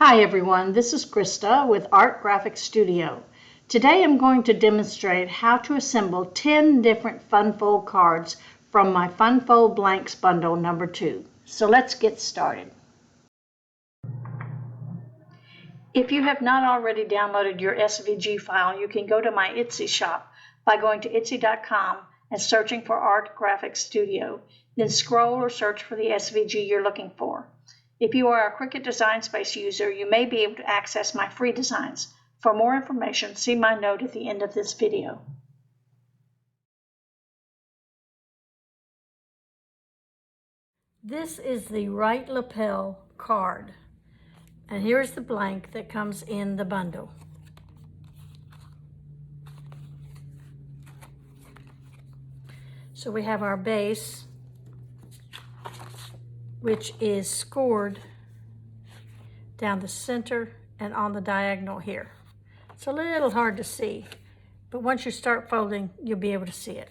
Hi everyone, this is Krista with Art Graphic Studio. Today I'm going to demonstrate how to assemble 10 different Fun Fold cards from my Fun Fold Blanks bundle number 2. So let's get started. If you have not already downloaded your SVG file, you can go to my Etsy shop by going to etsy.com and searching for Art Graphic Studio. Then scroll or search for the SVG you're looking for. If you are a Cricut Design Space user, you may be able to access my free designs. For more information, see my note at the end of this video. This is the right lapel card, and here's the blank that comes in the bundle. So we have our base, which is scored down the center and on the diagonal here. It's a little hard to see, but once you start folding, you'll be able to see it.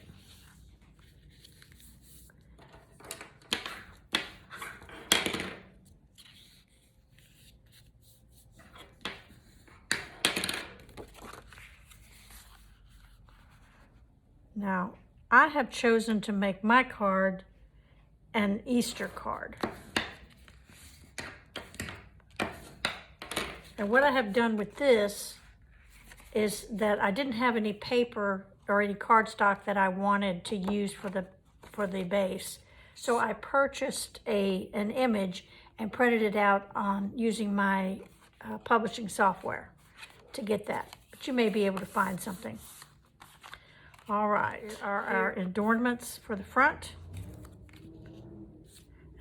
Now, I have chosen to make my card an Easter card. And what I have done with this is that I didn't have any paper or any cardstock that I wanted to use for the base. So I purchased an image and printed it out on using my publishing software to get that. But you may be able to find something. All right, our adornments for the front.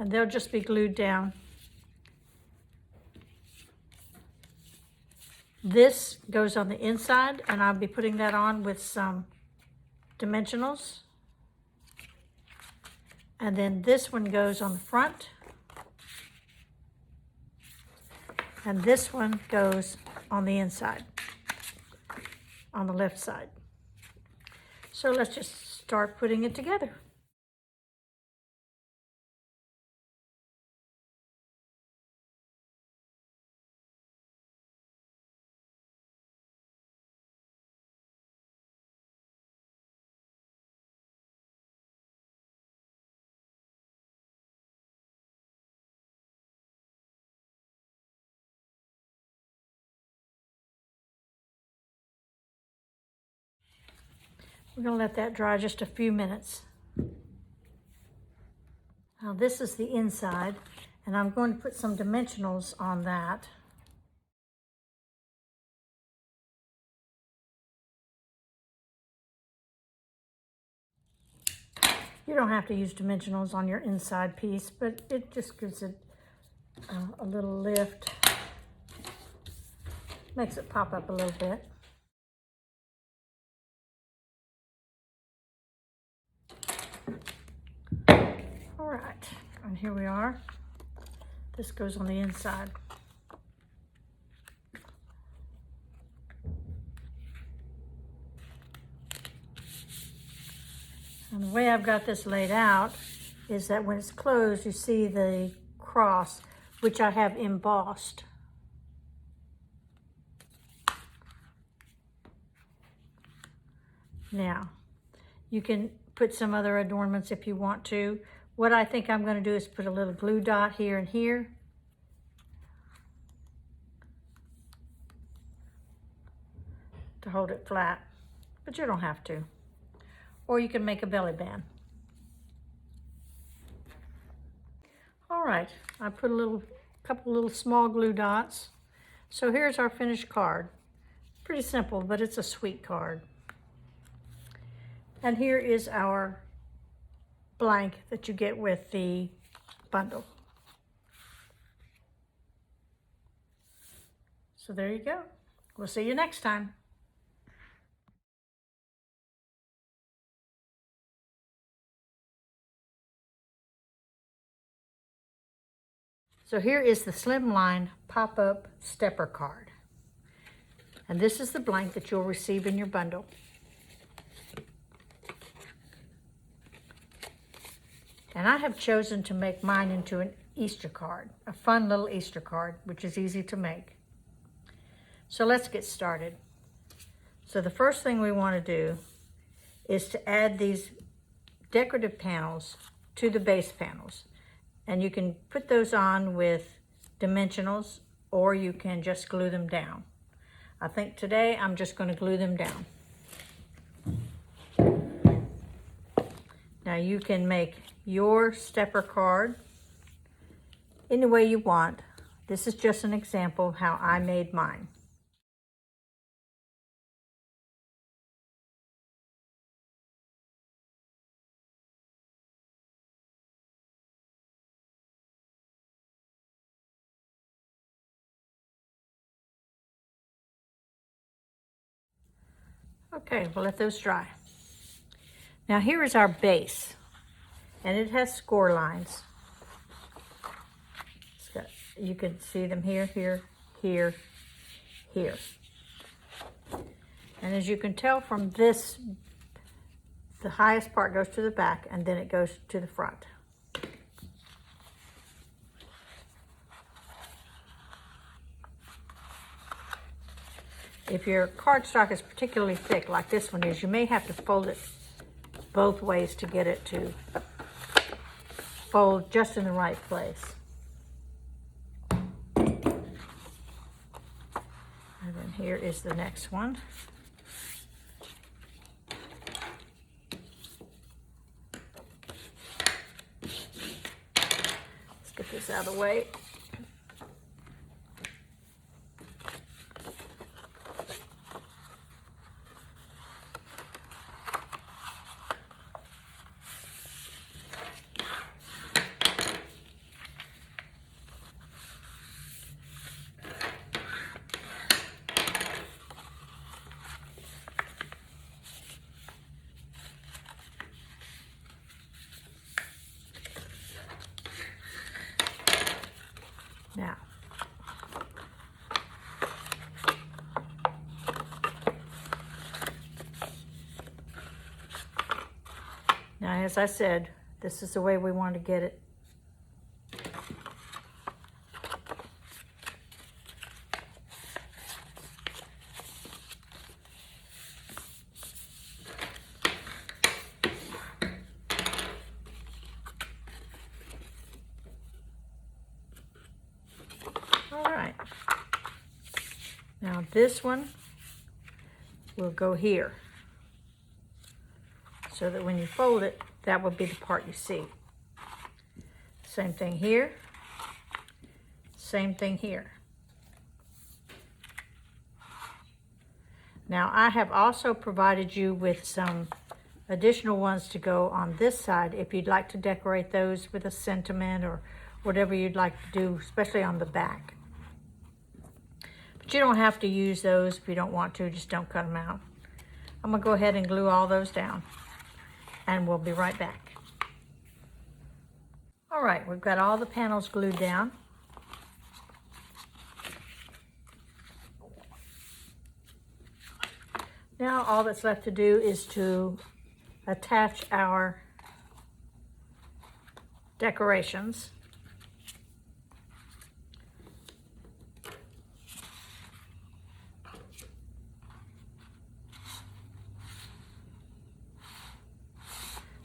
And they'll just be glued down. This goes on the inside, and I'll be putting that on with some dimensionals. And then this one goes on the front. And this one goes on the inside, on the left side. So let's just start putting it together. We're going to let that dry just a few minutes. Now this is the inside, and I'm going to put some dimensionals on that. You don't have to use dimensionals on your inside piece, but it just gives it a little lift. Makes it pop up a little bit. All right, and here we are. This goes on the inside. And the way I've got this laid out is that when it's closed, you see the cross, which I have embossed. Now, you can put some other adornments if you want to. What I think I'm going to do is put a little glue dot here and here. To hold it flat, but you don't have to. Or you can make a belly band. All right, I put a couple little small glue dots. So here's our finished card. Pretty simple, but it's a sweet card. And here is our blank that you get with the bundle. So there you go. We'll see you next time. So here is the Slimline pop-up stepper card. And this is the blank that you'll receive in your bundle. And I have chosen to make mine into an Easter card, a fun little Easter card, which is easy to make. So let's get started. So the first thing we want to do is to add these decorative panels to the base panels. And you can put those on with dimensionals, or you can just glue them down. I think today I'm just going to glue them down. Now you can make your stepper card any way you want. This is just an example of how I made mine. Okay, we'll let those dry. Now here is our base, and it has score lines. You can see them here, here, here, here. And as you can tell from this, the highest part goes to the back and then it goes to the front. If your cardstock is particularly thick, like this one is, you may have to fold it both ways to get it to fold just in the right place. And then here is the next one. Let's get this out of the way. Now, as I said, this is the way we want to get it. All right. Now this one will go here, so that when you fold it, that will be the part you see. Same thing here, same thing here. Now I have also provided you with some additional ones to go on this side if you'd like to decorate those with a sentiment or whatever you'd like to do, especially on the back. But you don't have to use those if you don't want to, just don't cut them out. I'm gonna go ahead and glue all those down, and we'll be right back. All right, we've got all the panels glued down. Now all that's left to do is to attach our decorations.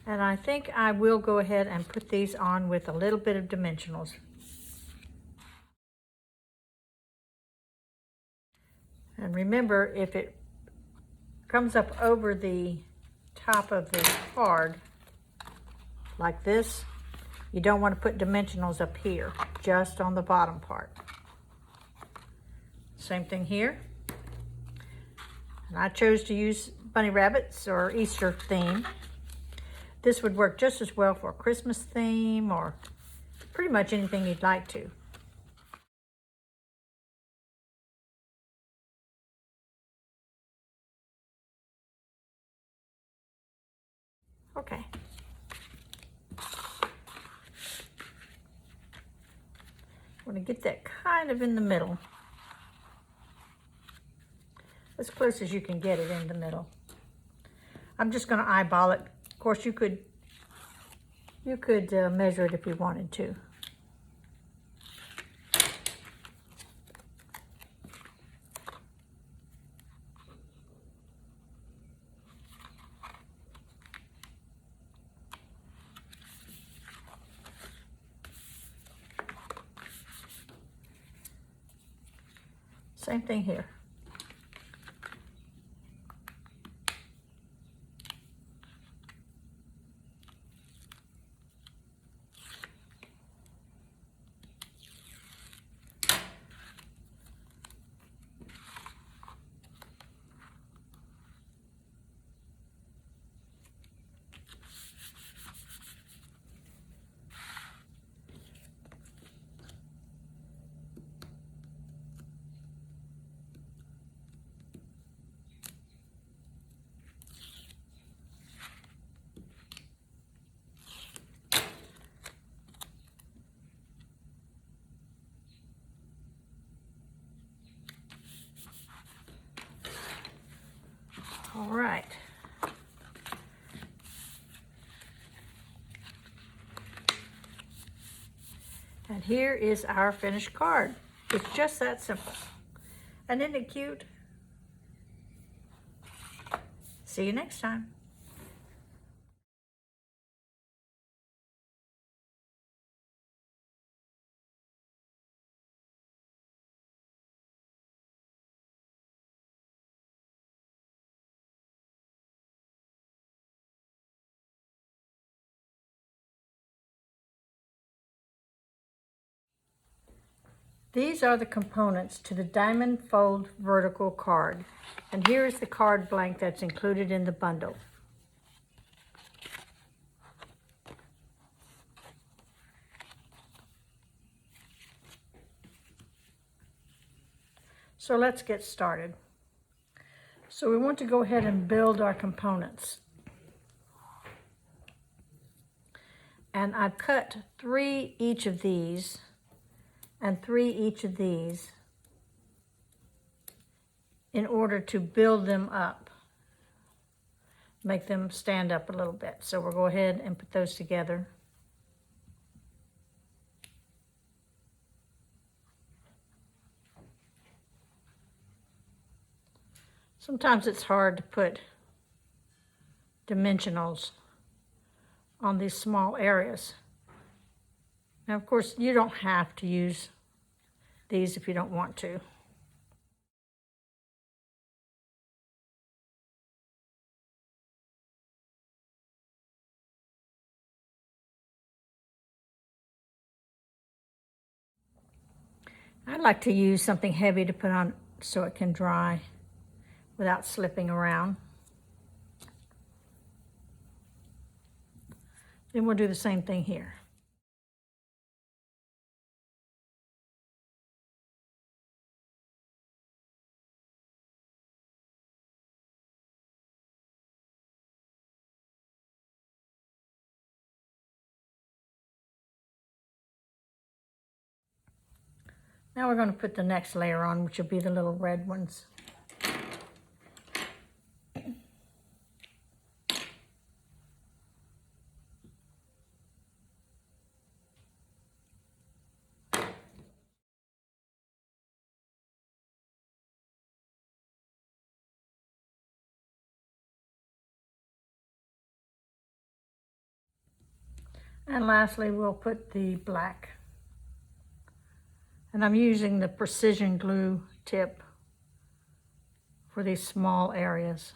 And I think I will go ahead and put these on with a little bit of dimensionals. And remember, if it comes up over the top of the card, like this, you don't want to put dimensionals up here, just on the bottom part. Same thing here. And I chose to use bunny rabbits or Easter theme. This would work just as well for a Christmas theme or pretty much anything you'd like to. Okay. I'm going to get that kind of in the middle. As close as you can get it in the middle. I'm just going to eyeball it. Of course, you could measure it if you wanted to. Same thing here. All right. And here is our finished card. It's just that simple. And isn't it cute? See you next time. These are the components to the diamond fold vertical card. And here is the card blank that's included in the bundle. So let's get started. So we want to go ahead and build our components. And I've cut 3 each of these and 3 each of these in order to build them up, make them stand up a little bit. So we'll go ahead and put those together. Sometimes it's hard to put dimensionals on these small areas. Now, of course, you don't have to use these if you don't want to. I like to use something heavy to put on so it can dry without slipping around. Then we'll do the same thing here. Now we're going to put the next layer on, which will be the little red ones. And lastly, we'll put the black. And I'm using the precision glue tip for these small areas.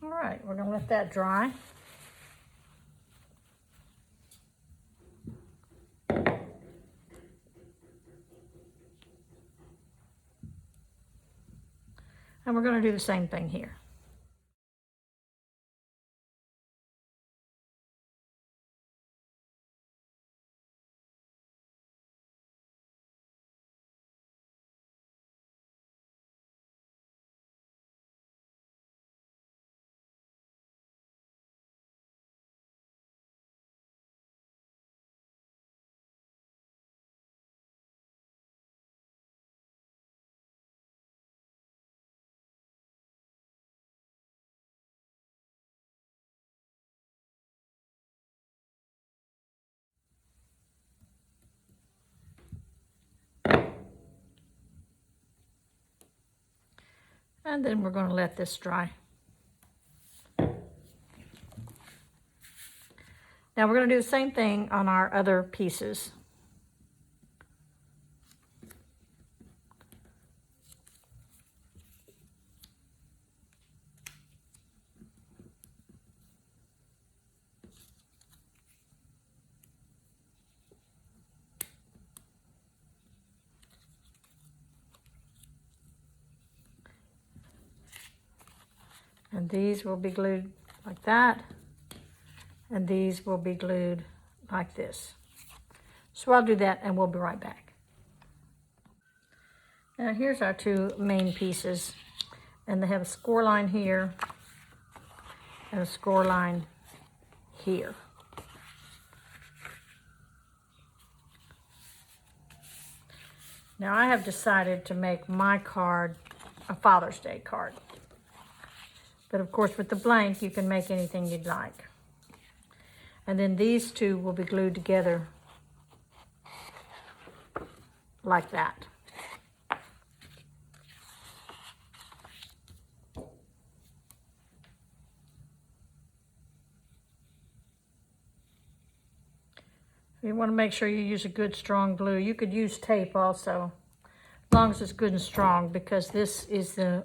All right, we're going to let that dry. And we're going to do the same thing here. And then we're going to let this dry. Now we're going to do the same thing on our other pieces. And these will be glued like that. And these will be glued like this. So I'll do that and we'll be right back. Now here's our two main pieces. And they have a score line here and a score line here. Now I have decided to make my card a Father's Day card. But of course with the blank you can make anything you'd like. And then these two will be glued together like that. You want to make sure you use a good strong glue. You could use tape also, as long as it's good and strong, because this is the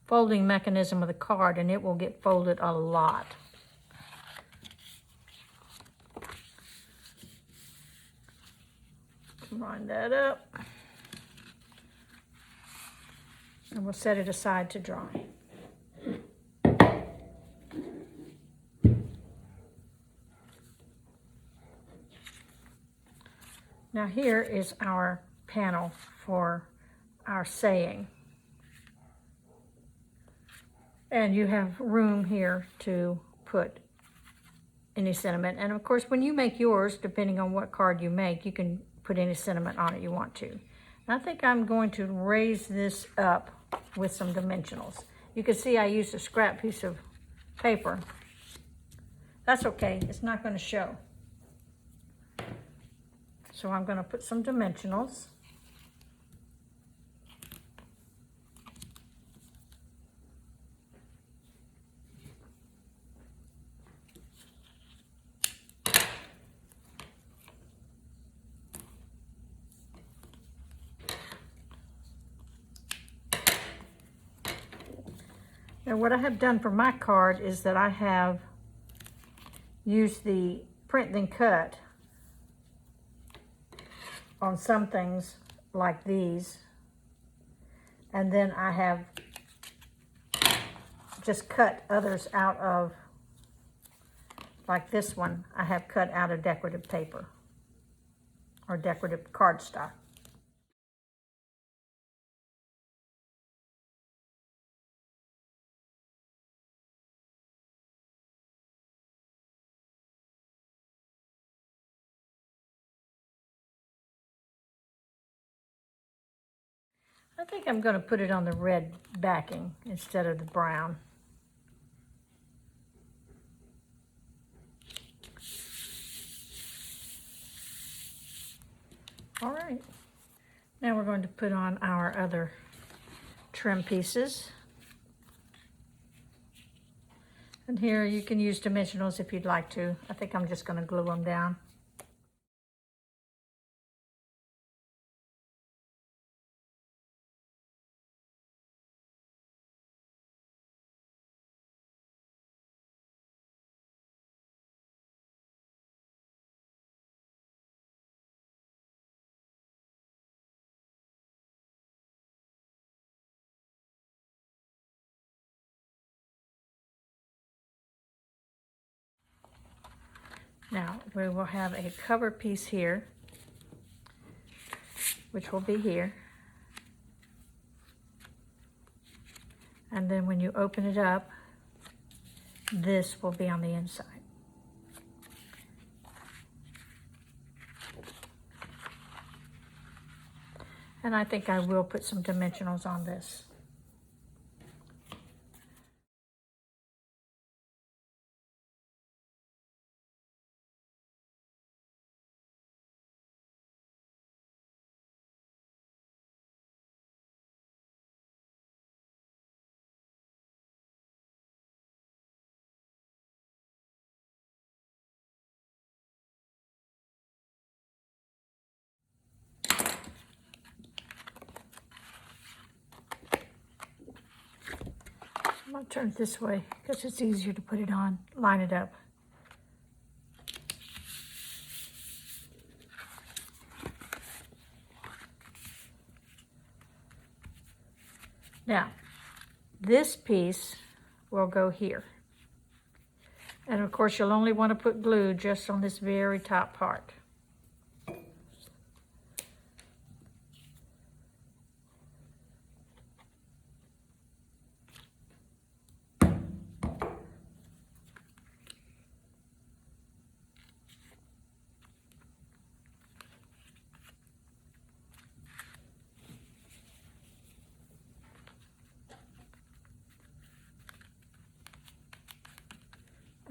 folding mechanism of the card and it will get folded a lot. Line that up. And we'll set it aside to dry. Now here is our panel for our saying. And you have room here to put any sentiment. And of course, when you make yours, depending on what card you make, you can put any sentiment on it you want to. And I think I'm going to raise this up with some dimensionals. You can see I used a scrap piece of paper. That's okay, it's not going to show. So I'm going to put some dimensionals. Now what I have done for my card is that I have used the print then cut on some things like these, and then I have just cut others out of, like this one, I have cut out of decorative paper or decorative cardstock. I think I'm going to put it on the red backing instead of the brown. All right. Now we're going to put on our other trim pieces. And here you can use dimensionals if you'd like to. I think I'm just going to glue them down. Now we will have a cover piece here, which will be here. And then when you open it up, this will be on the inside. And I think I will put some dimensionals on this. I'm going to turn it this way because it's easier to put it on, line it up. Now, this piece will go here. And of course, you'll only want to put glue just on this very top part.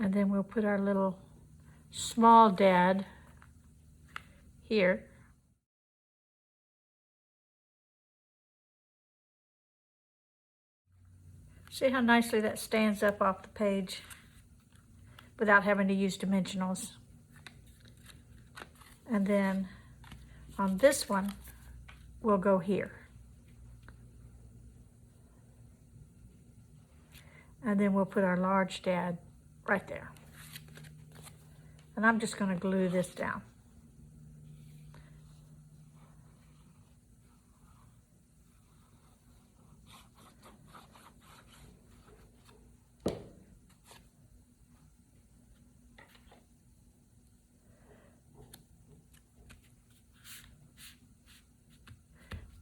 And then we'll put our little small dad here. See how nicely that stands up off the page without having to use dimensionals. And then on this one, we'll go here. And then we'll put our large dad right there. And I'm just going to glue this down.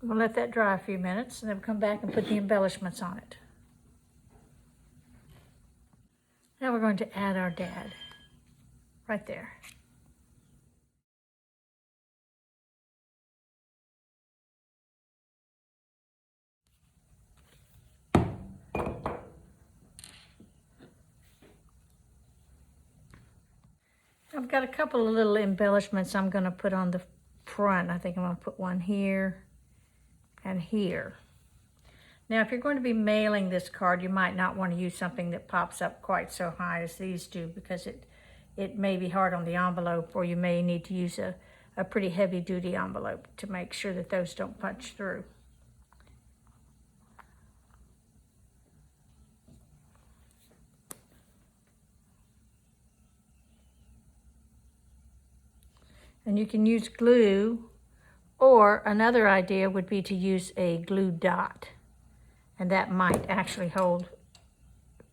We'll let that dry a few minutes and then we'll come back and put the embellishments on it. Now we're going to add our dad right there. I've got a couple of little embellishments I'm going to put on the front. I think I'm going to put one here and here. Now, if you're going to be mailing this card, you might not want to use something that pops up quite so high as these do because it may be hard on the envelope, or you may need to use a pretty heavy-duty envelope to make sure that those don't punch through. And you can use glue, or another idea would be to use a glue dot. And that might actually hold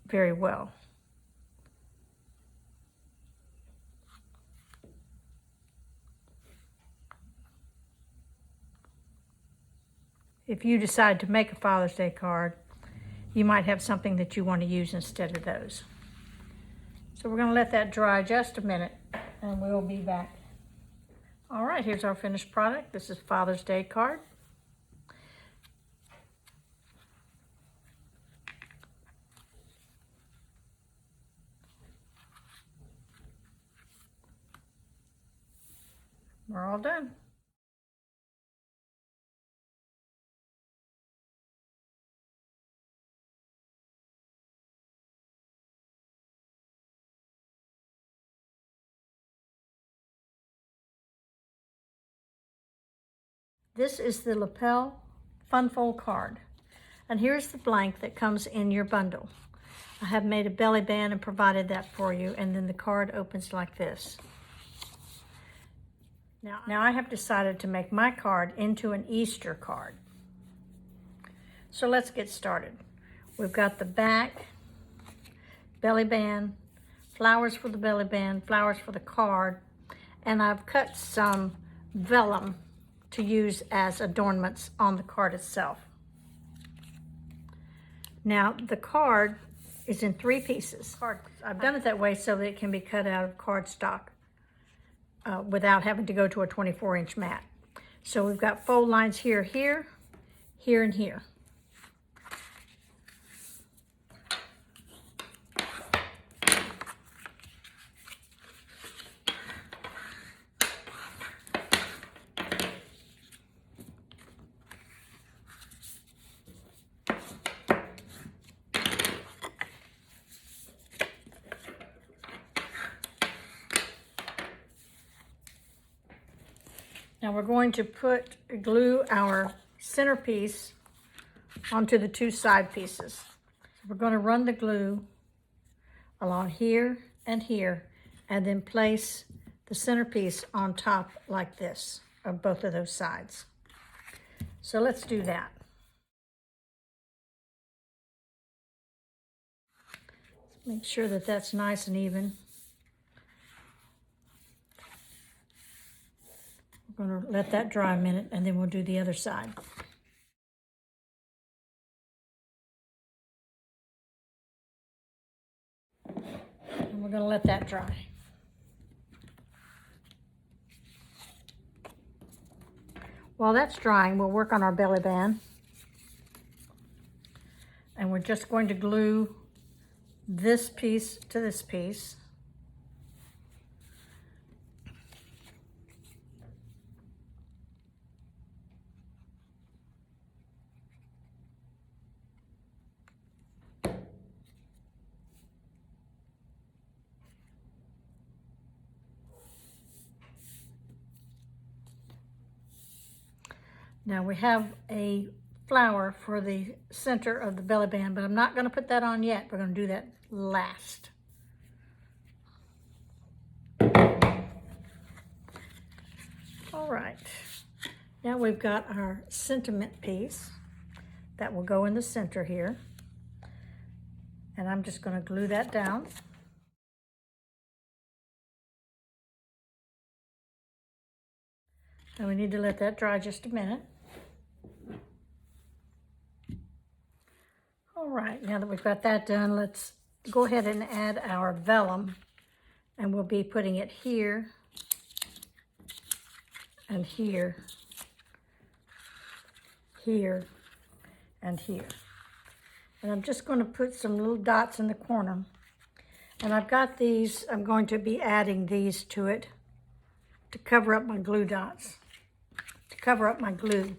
very well. If you decide to make a Father's Day card, you might have something that you want to use instead of those. So we're going to let that dry just a minute and we'll be back. All right, here's our finished product. This is Father's Day card. We're all done. This is the Lapel Fun Fold card. And here's the blank that comes in your bundle. I have made a belly band and provided that for you, and then the card opens like this. Now I have decided to make my card into an Easter card. So let's get started. We've got the back, belly band, flowers for the belly band, flowers for the card, and I've cut some vellum to use as adornments on the card itself. Now the card is in 3 pieces. I've done it that way so that it can be cut out of cardstock without having to go to a 24-inch mat. So we've got fold lines here, here, here, and here. Now we're going to glue our centerpiece onto the 2 side pieces. We're going to run the glue along here and here, and then place the centerpiece on top like this of both of those sides. So let's do that. Make sure that that's nice and even. We're going to let that dry a minute, and then we'll do the other side. And we're going to let that dry. While that's drying, we'll work on our belly band. And we're just going to glue this piece to this piece. Now we have a flower for the center of the belly band, but I'm not going to put that on yet. We're going to do that last. All right, now we've got our sentiment piece that will go in the center here. And I'm just going to glue that down. And we need to let that dry just a minute. All right, now that we've got that done, let's go ahead and add our vellum. And we'll be putting it here and here, here and here. And I'm just going to put some little dots in the corner. And I've got these, I'm going to be adding these to it to cover up my glue dots, to cover up my glue.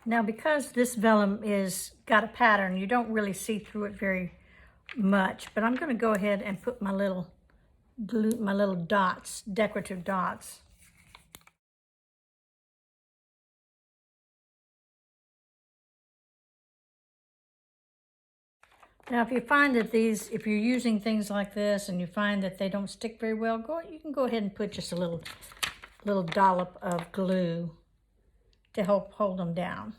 Now, because this vellum is got a pattern, you don't really see through it very much, but I'm going to go ahead and put my little glue, my little dots, decorative dots. Now, if you find that these, if you're using things like this and you find that they don't stick very well, you can go ahead and put just a little dollop of glue to help hold them down.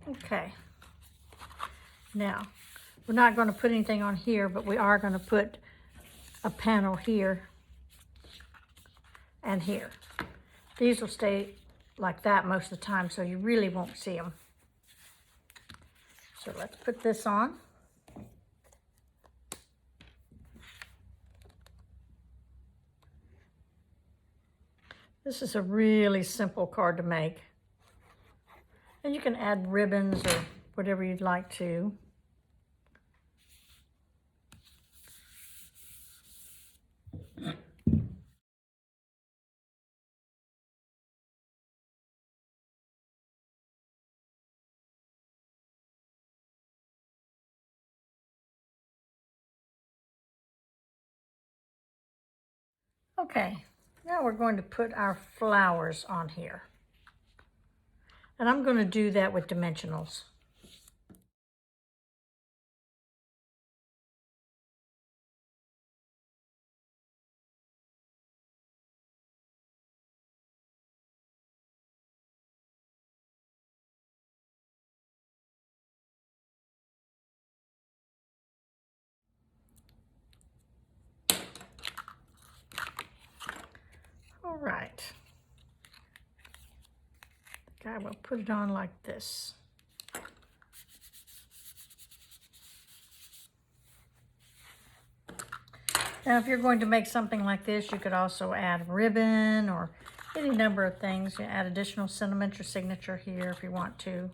Okay. Now, we're not going to put anything on here, but we are going to put a panel here and here. These will stay like that most of the time, so you really won't see them. So let's put this on. This is a really simple card to make. And you can add ribbons or whatever you'd like to. Okay, now we're going to put our flowers on here. And I'm going to do that with dimensionals. All right. I will put it on like this. Now, if you're going to make something like this, you could also add ribbon or any number of things. You add additional sentiment or signature here if you want to.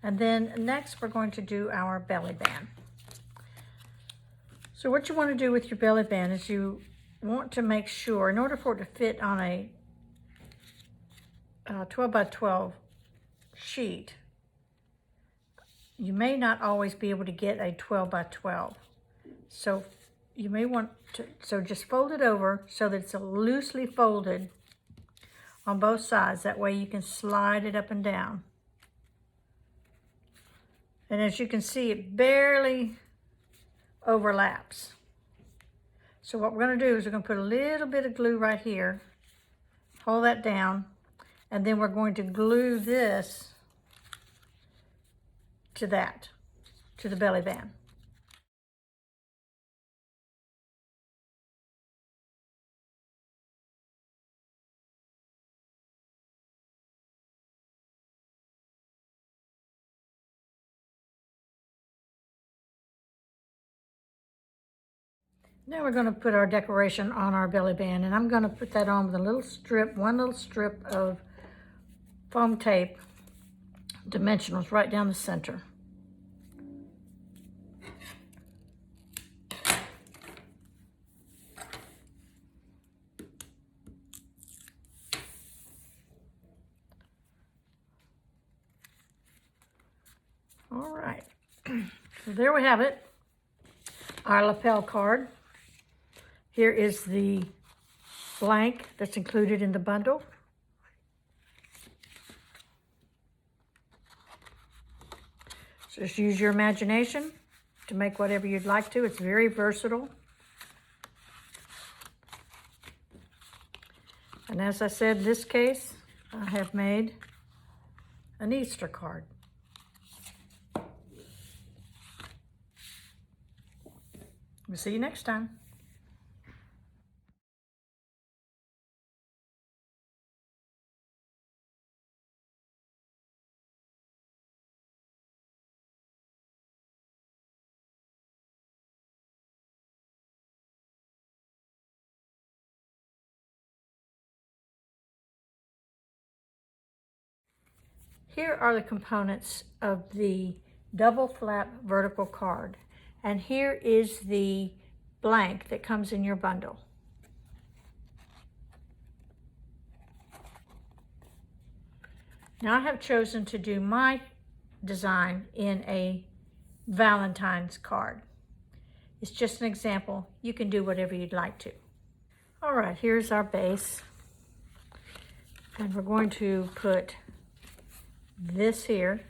And then next, we're going to do our belly band. So what you want to do with your belly band is you want to make sure, in order for it to fit on a 12 by 12 sheet, you may not always be able to get a 12 by 12. So you may want to, so just fold it over so that it's loosely folded on both sides. That way you can slide it up and down. And as you can see, it barely overlaps. So what we're going to do is we're going to put a little bit of glue right here, hold that down, and then we're going to glue this to the belly band. Now we're going to put our decoration on our belly band, and I'm going to put that on with a little strip, one little strip of foam tape, dimensionals right down the center. All right, so there we have it, our lapel card. Here is the blank that's included in the bundle. So just use your imagination to make whatever you'd like to. It's very versatile. And as I said, in this case, I have made an Easter card. We'll see you next time. Here are the components of the double flap vertical card. And here is the blank that comes in your bundle. Now I have chosen to do my design in a Valentine's card. It's just an example. You can do whatever you'd like to. All right, here's our base. And we're going to put this here.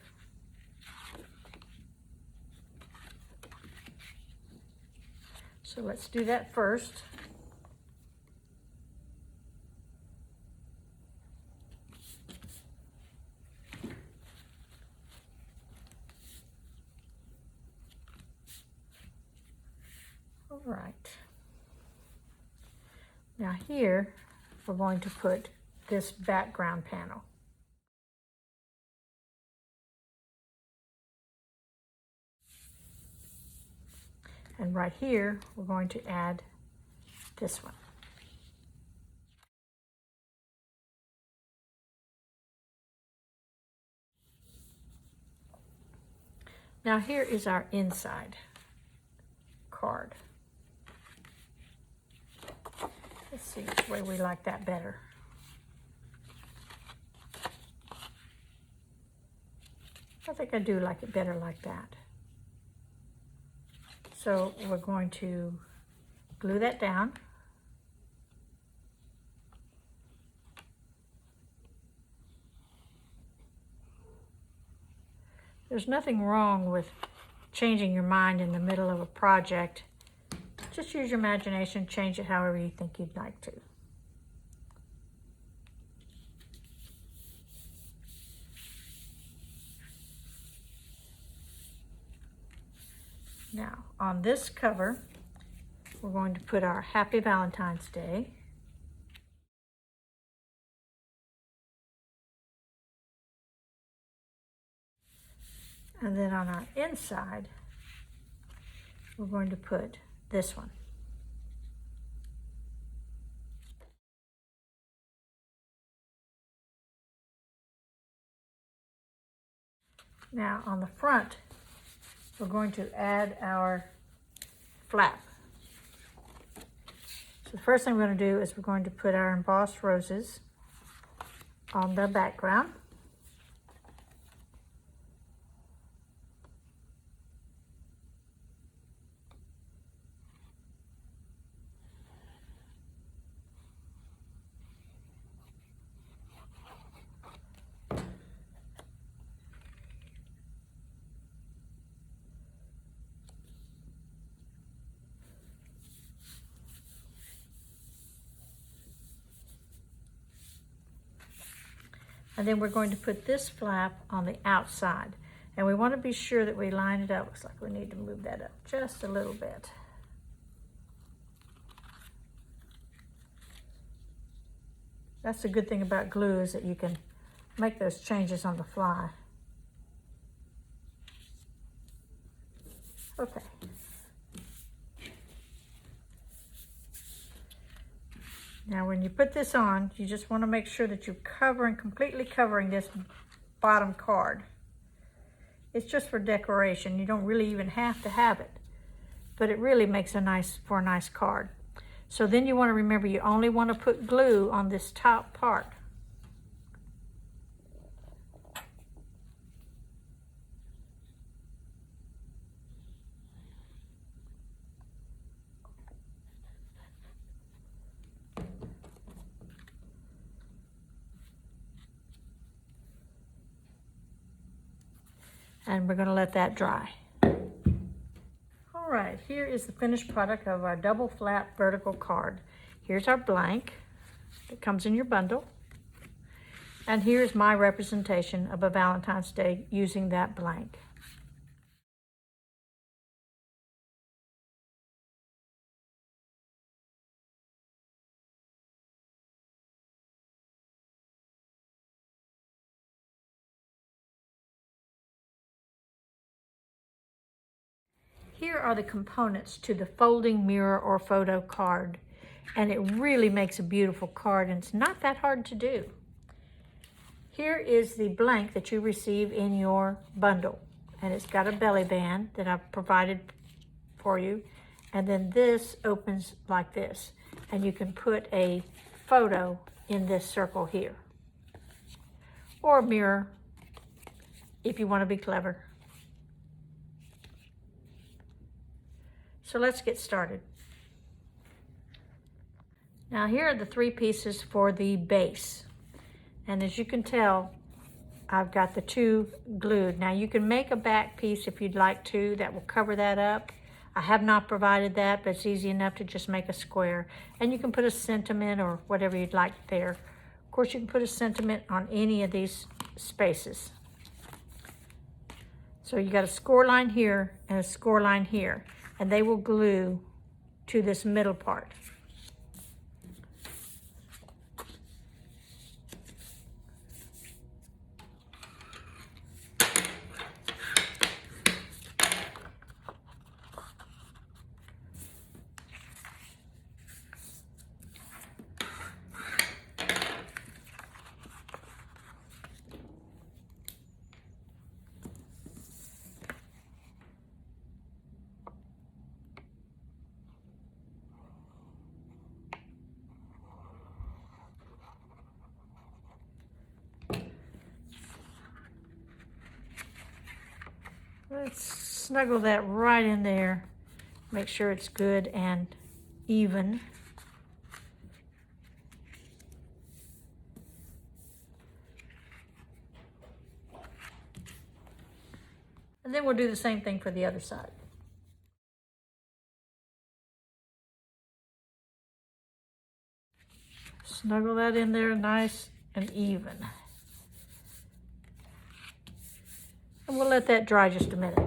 So let's do that first. All right. Now here, we're going to put this background panel. And right here, we're going to add this one. Now here is our inside card. Let's see which way we like that better. I think I do like it better like that. So we're going to glue that down. There's nothing wrong with changing your mind in the middle of a project. Just use your imagination, change it however you think you'd like to. Now, on this cover, we're going to put our Happy Valentine's Day. And then on our inside, we're going to put this one. Now on the front, we're going to add our flap. So the first thing we're going to do is we're going to put our embossed roses on the background. And then we're going to put this flap on the outside. And we want to be sure that we line it up. Looks like we need to move that up just a little bit. That's the good thing about glue, is that you can make those changes on the fly. Okay. Now when you put this on, you just want to make sure that you're completely covering this bottom card. It's just for decoration. You don't really even have to have it, but it really makes for a nice card. So then you want to remember, you only want to put glue on this top part. And we're going to let that dry. All right, here is the finished product of our double flap vertical card. Here's our blank that comes in your bundle. And here's my representation of a Valentine's Day using that blank. Here are the components to the folding mirror or photo card, and it really makes a beautiful card, and it's not that hard to do. Here is the blank that you receive in your bundle, and it's got a belly band that I've provided for you, and then this opens like this, and you can put a photo in this circle here, or a mirror if you want to be clever. So let's get started. Now here are the 3 pieces for the base. And as you can tell, I've got the 2 glued. Now you can make a back piece if you'd like to, that will cover that up. I have not provided that, but it's easy enough to just make a square. And you can put a sentiment or whatever you'd like there. Of course, you can put a sentiment on any of these spaces. So you got a score line here and a score line here, and they will glue to this middle part. Let's snuggle that right in there. Make sure it's good and even. And then we'll do the same thing for the other side. Snuggle that in there nice and even. And we'll let that dry just a minute.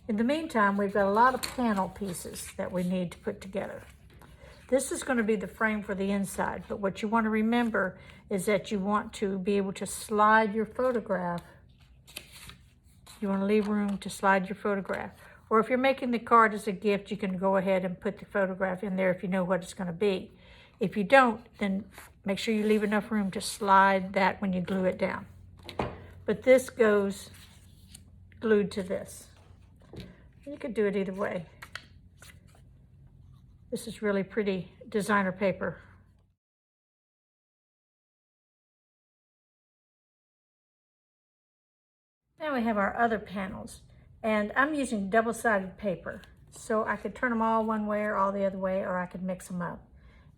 In the meantime, we've got a lot of panel pieces that we need to put together. This is going to be the frame for the inside, but what you want to remember is that you want to be able to slide your photograph. You want to leave room to slide your photograph. Or if you're making the card as a gift, you can go ahead and put the photograph in there if you know what it's going to be. If you don't, then make sure you leave enough room to slide that when you glue it down. But this goes glued to this. You could do it either way. This is really pretty designer paper. Now we have our other panels, and I'm using double-sided paper. So I could turn them all one way or all the other way, or I could mix them up.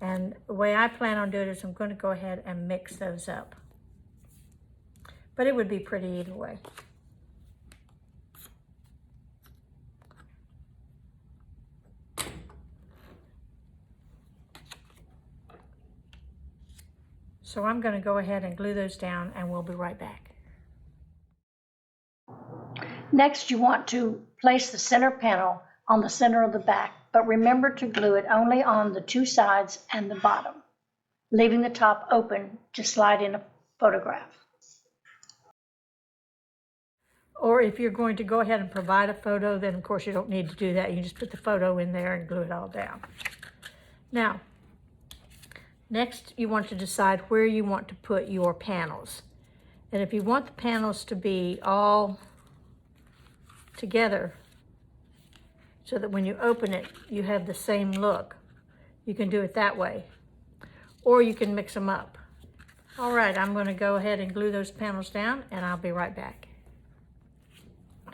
And the way I plan on doing it is I'm going to go ahead and mix those up. But it would be pretty either way. So I'm going to go ahead and glue those down, and we'll be right back. Next, you want to place the center panel on the center of the back, but remember to glue it only on the two sides and the bottom, leaving the top open to slide in a photograph. Or if you're going to go ahead and provide a photo, then of course you don't need to do that. You just put the photo in there and glue it all down. Now, next you want to decide where you want to put your panels. And if you want the panels to be all together so that when you open it, you have the same look, you can do it that way. Or you can mix them up. All right, I'm going to go ahead and glue those panels down, and I'll be right back.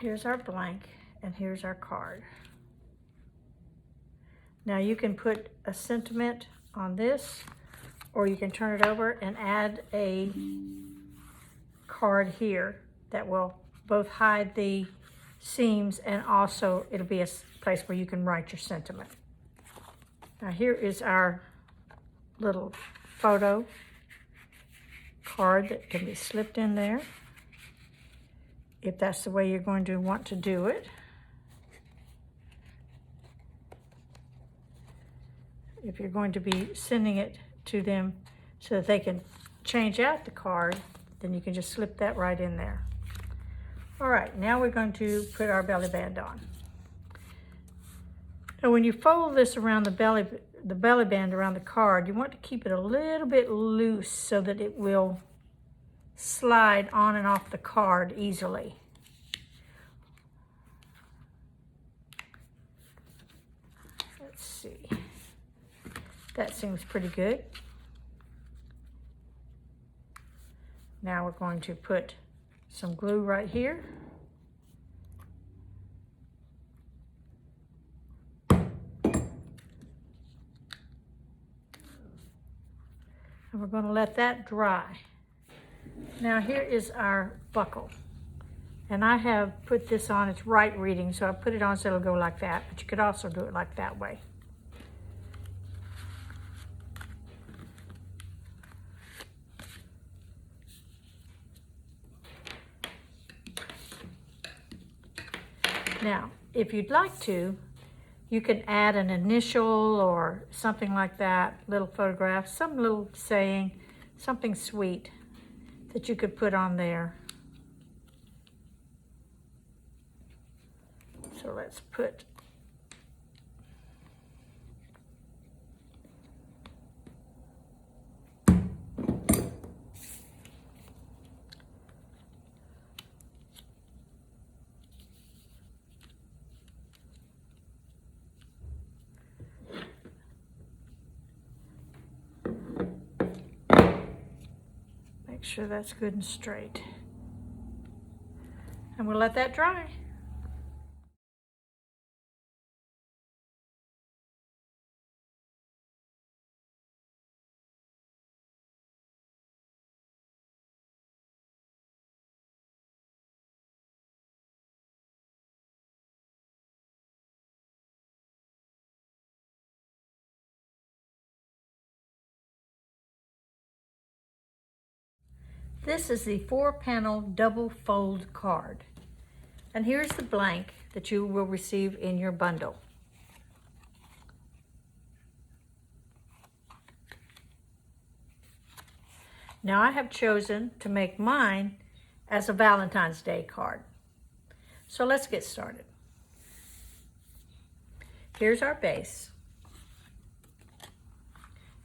Here's our blank, and here's our card. Now you can put a sentiment on this, or you can turn it over and add a card here that will both hide the seams, and also it'll be a place where you can write your sentiment. Now here is our little photo card that can be slipped in there, if that's the way you're going to want to do it. If you're going to be sending it to them so that they can change out the card, then you can just slip that right in there. All right, now we're going to put our belly band on. Now when you fold this around the belly band around the card, you want to keep it a little bit loose so that it will slide on and off the card easily. Let's see. That seems pretty good. Now we're going to put some glue right here. And we're going to let that dry. Now here is our buckle. And I have put this on, it's right reading, so I put it on so it'll go like that, but you could also do it like that way. Now, if you'd like to, you can add an initial or something like that, little photograph, some little saying, something sweet that you could put on there. So let's put make sure that's good and straight. And we'll let that dry. This is the 4-panel double fold card. And here's the blank that you will receive in your bundle. Now I have chosen to make mine as a Valentine's Day card. So let's get started. Here's our base.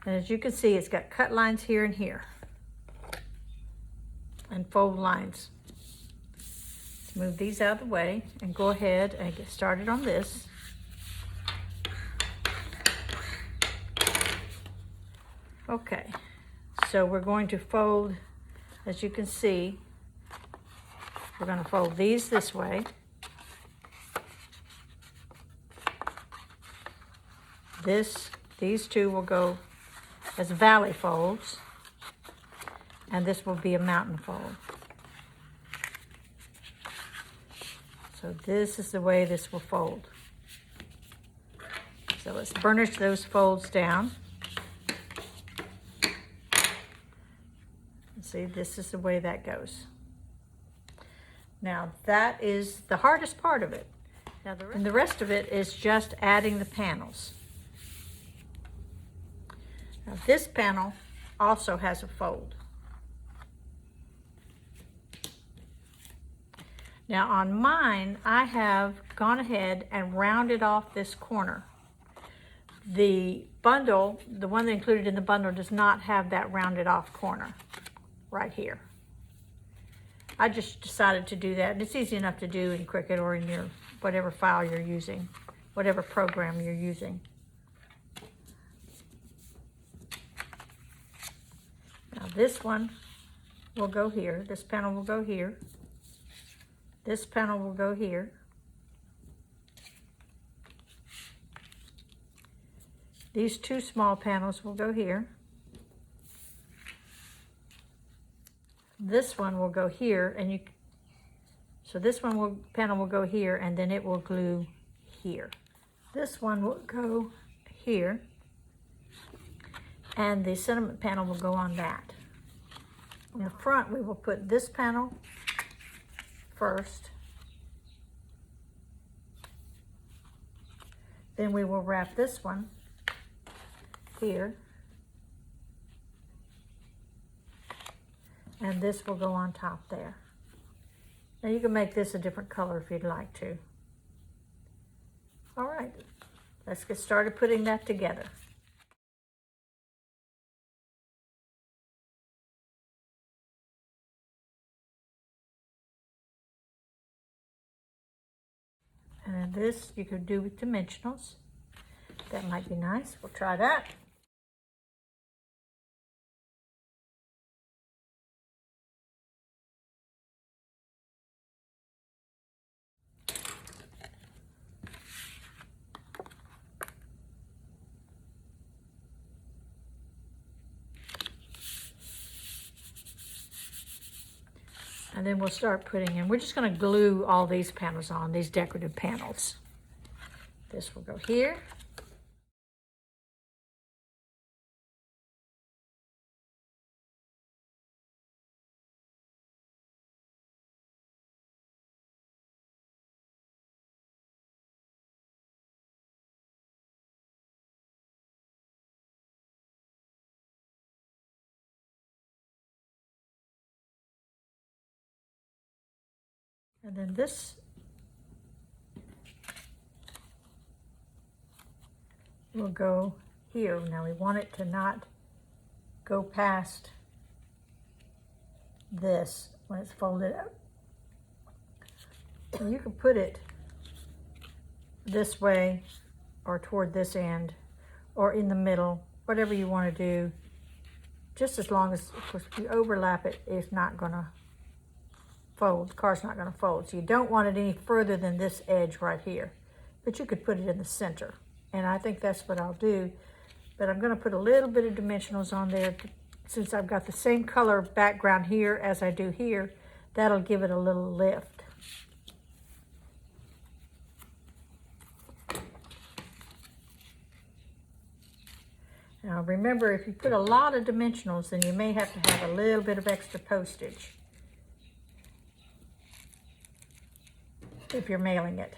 And as you can see, it's got cut lines here and here, and fold lines. move these out of the way and go ahead and get started on this. Okay, so we're going to fold, as you can see, we're going to fold these this way. These two will go as valley folds, and this will be a mountain fold. So this is the way this will fold. So let's burnish those folds down. See, this is the way that goes. Now that is the hardest part of it. Now the rest of it is just adding the panels. Now this panel also has a fold. Now on mine, I have gone ahead and rounded off this corner. The bundle, the one that included in the bundle, does not have that rounded off corner right here. I just decided to do that, and it's easy enough to do in Cricut or in your whatever file you're using, whatever program you're using. Now this one will go here, this panel will go here, this panel will go here, these two small panels will go here, this one will go here, and so this panel will go here, and then it will glue here. This one will go here, and the sentiment panel will go on that. In the front, we will put this panel first. Then we will wrap this one here. And this will go on top there. Now you can make this a different color if you'd like to. All right, let's get started putting that together. And then this you could do with dimensionals. That might be nice. We'll try that. And then we'll start putting in, we're just going to glue all these panels on, these decorative panels. This will go here. And then this will go here. Now we want it to not go past this when it's folded up. And you can put it this way or toward this end or in the middle, whatever you want to do, just as long as, of course, if you overlap it, it's not going to fold. The card's not going to fold. So you don't want it any further than this edge right here. But you could put it in the center. And I think that's what I'll do. But I'm going to put a little bit of dimensionals on there. Since I've got the same color background here as I do here, that'll give it a little lift. Now remember, if you put a lot of dimensionals, then you may have to have a little bit of extra postage if you're mailing it.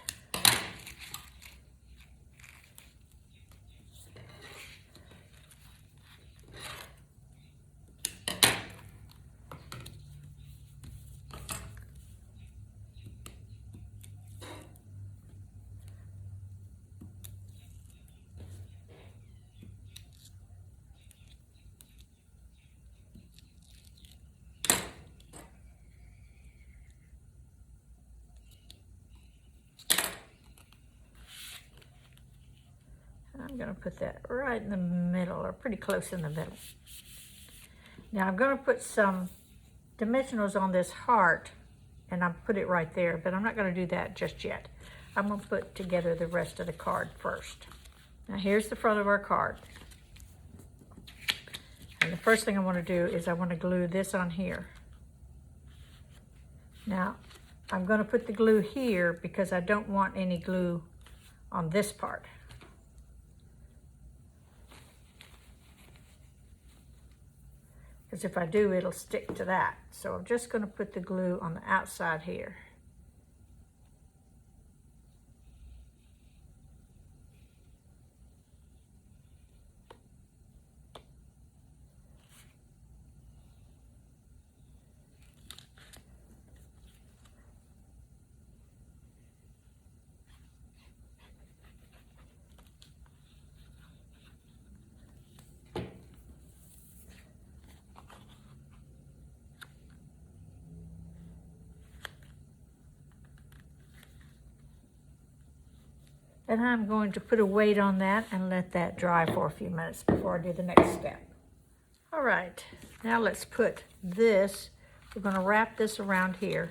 I'm going to put that right in the middle, or pretty close in the middle. Now I'm going to put some dimensionals on this heart, and I'll put it right there, but I'm not going to do that just yet. I'm going to put together the rest of the card first. Now here's the front of our card. And the first thing I want to do is I want to glue this on here. Now I'm going to put the glue here because I don't want any glue on this part. Because if I do, it'll stick to that. So I'm just going to put the glue on the outside here. And I'm going to put a weight on that and let that dry for a few minutes before I do the next step. All right, now let's put this, we're going to wrap this around here.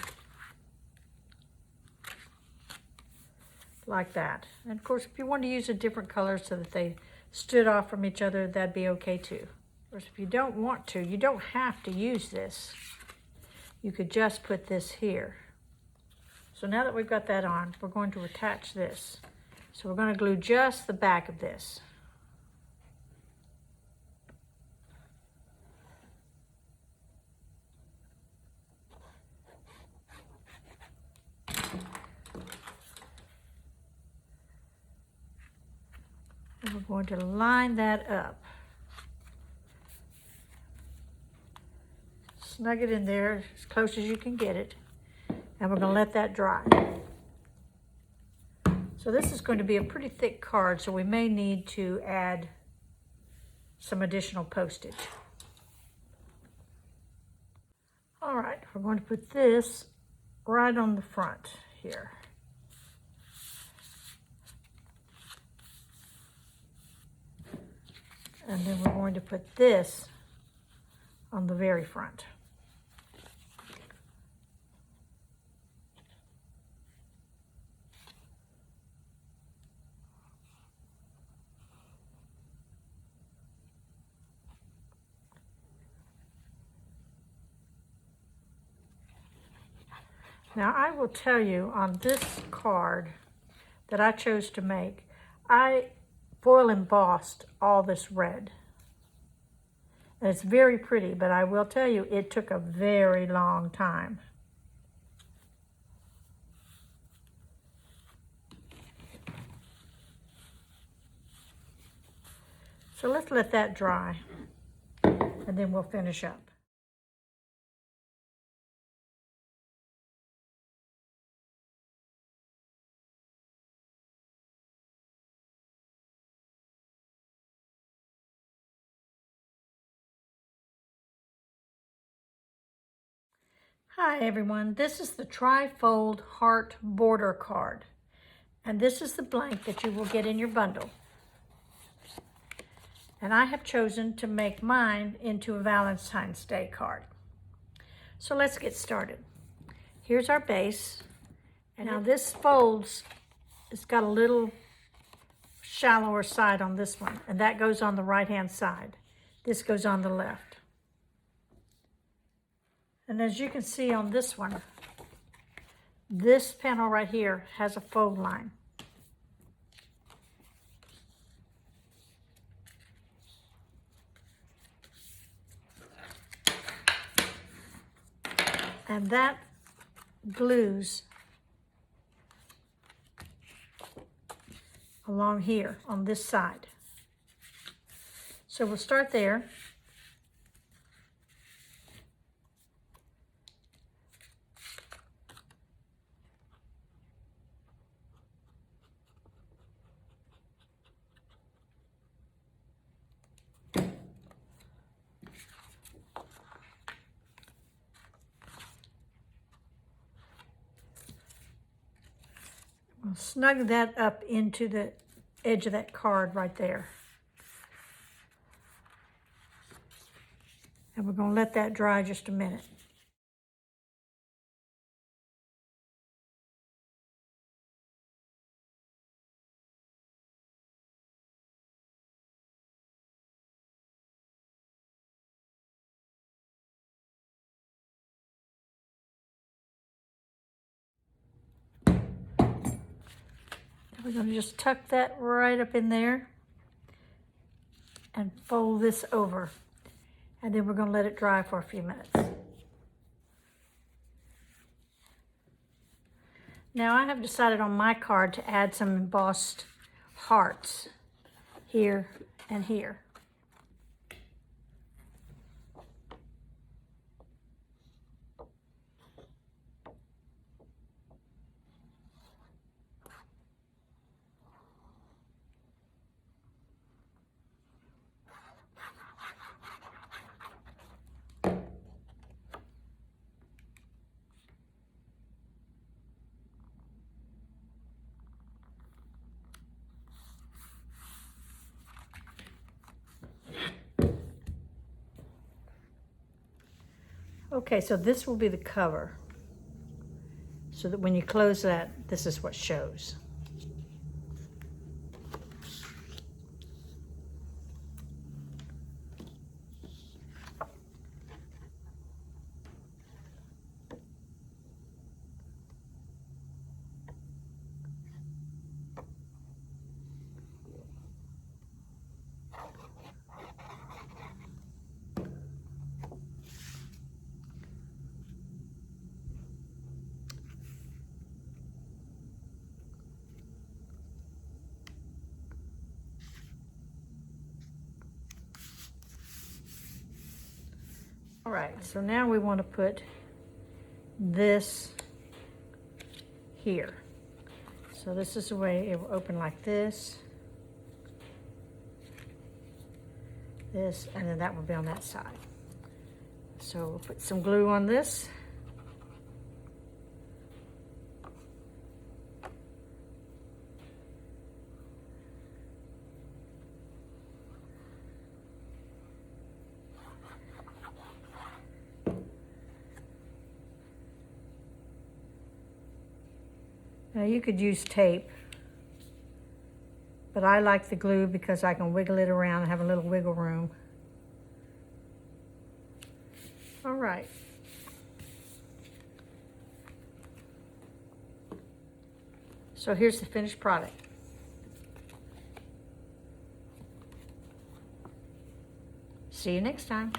Like that. And of course, if you want to use a different color so that they stood off from each other, that'd be okay too. Of course, if you don't want to, you don't have to use this. You could just put this here. So now that we've got that on, we're going to attach this. So we're going to glue just the back of this. And we're going to line that up. Snug it in there as close as you can get it. And we're going to let that dry. So this is going to be a pretty thick card, so we may need to add some additional postage. All right, we're going to put this right on the front here. And then we're going to put this on the very front. Now I will tell you on this card that I chose to make, I foil embossed all this red. And it's very pretty, but I will tell you it took a very long time. So let's let that dry and then we'll finish up. Hi everyone, this is the Tri-Fold Heart Border Card. And this is the blank that you will get in your bundle. And I have chosen to make mine into a Valentine's Day card. So let's get started. Here's our base. And now this folds, it's got a little shallower side on this one. And that goes on the right-hand side. This goes on the left. And as you can see on this one, this panel right here has a fold line. And that glues along here on this side. So we'll start there. We'll I'll snug that up into the edge of that card right there. And we're going to let that dry just a minute. We're going to just tuck that right up in there and fold this over. And then we're going to let it dry for a few minutes. Now I have decided on my card to add some embossed hearts here and here. Okay, so this will be the cover, so that when you close that, this is what shows. All right, so now we want to put this here. So this is the way it will open, like this, this, and then that will be on that side. So we'll put some glue on this. Now you could use tape, but I like the glue because I can wiggle it around and have a little wiggle room. All right. So here's the finished product. See you next time.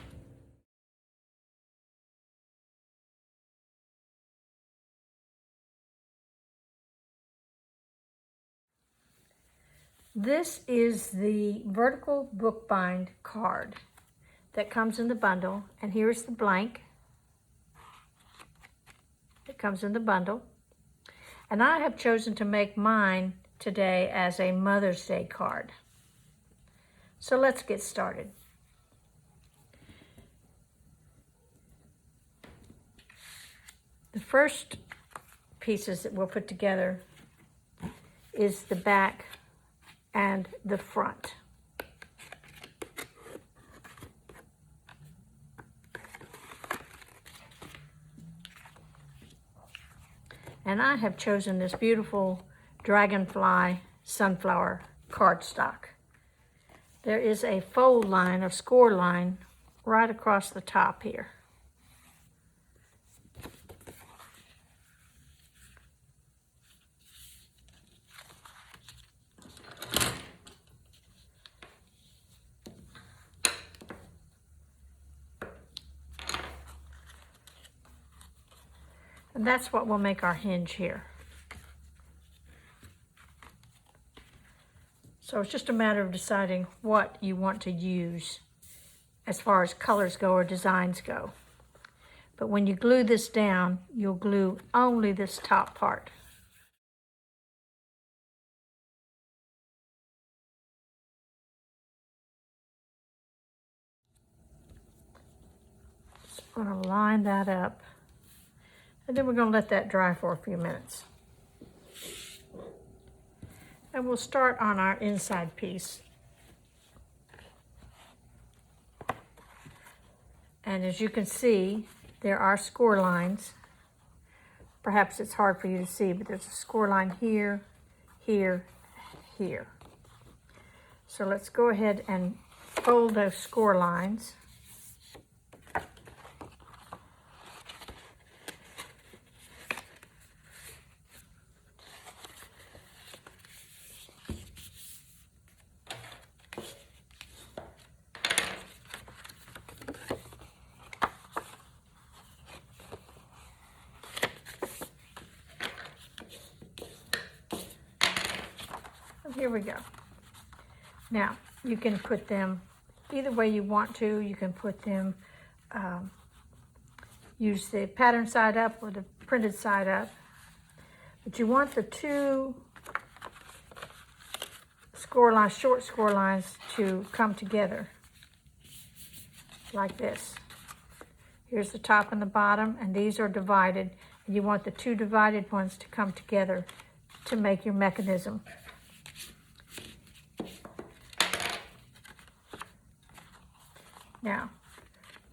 This is the vertical bookbind card that comes in the bundle, and here's the blank that comes in the bundle. And I have chosen to make mine today as a Mother's Day card. So let's get started. The first pieces that we'll put together is the back and the front. And I have chosen this beautiful Dragonfly sunflower cardstock. There is a fold line, a score line, right across the top here. And that's what will make our hinge here. So it's just a matter of deciding what you want to use as far as colors go or designs go. But when you glue this down, you'll glue only this top part. So I'm going to line that up. And then we're going to let that dry for a few minutes. And we'll start on our inside piece. And as you can see, there are score lines. Perhaps it's hard for you to see, but there's a score line here, here, here. So let's go ahead and fold those score lines. Here we go. Now, you can put them either way you want to. You can put them, use the pattern side up or the printed side up. But you want the two score lines, short score lines, to come together like this. Here's the top and the bottom, and these are divided. And you want the two divided ones to come together to make your mechanism. Now,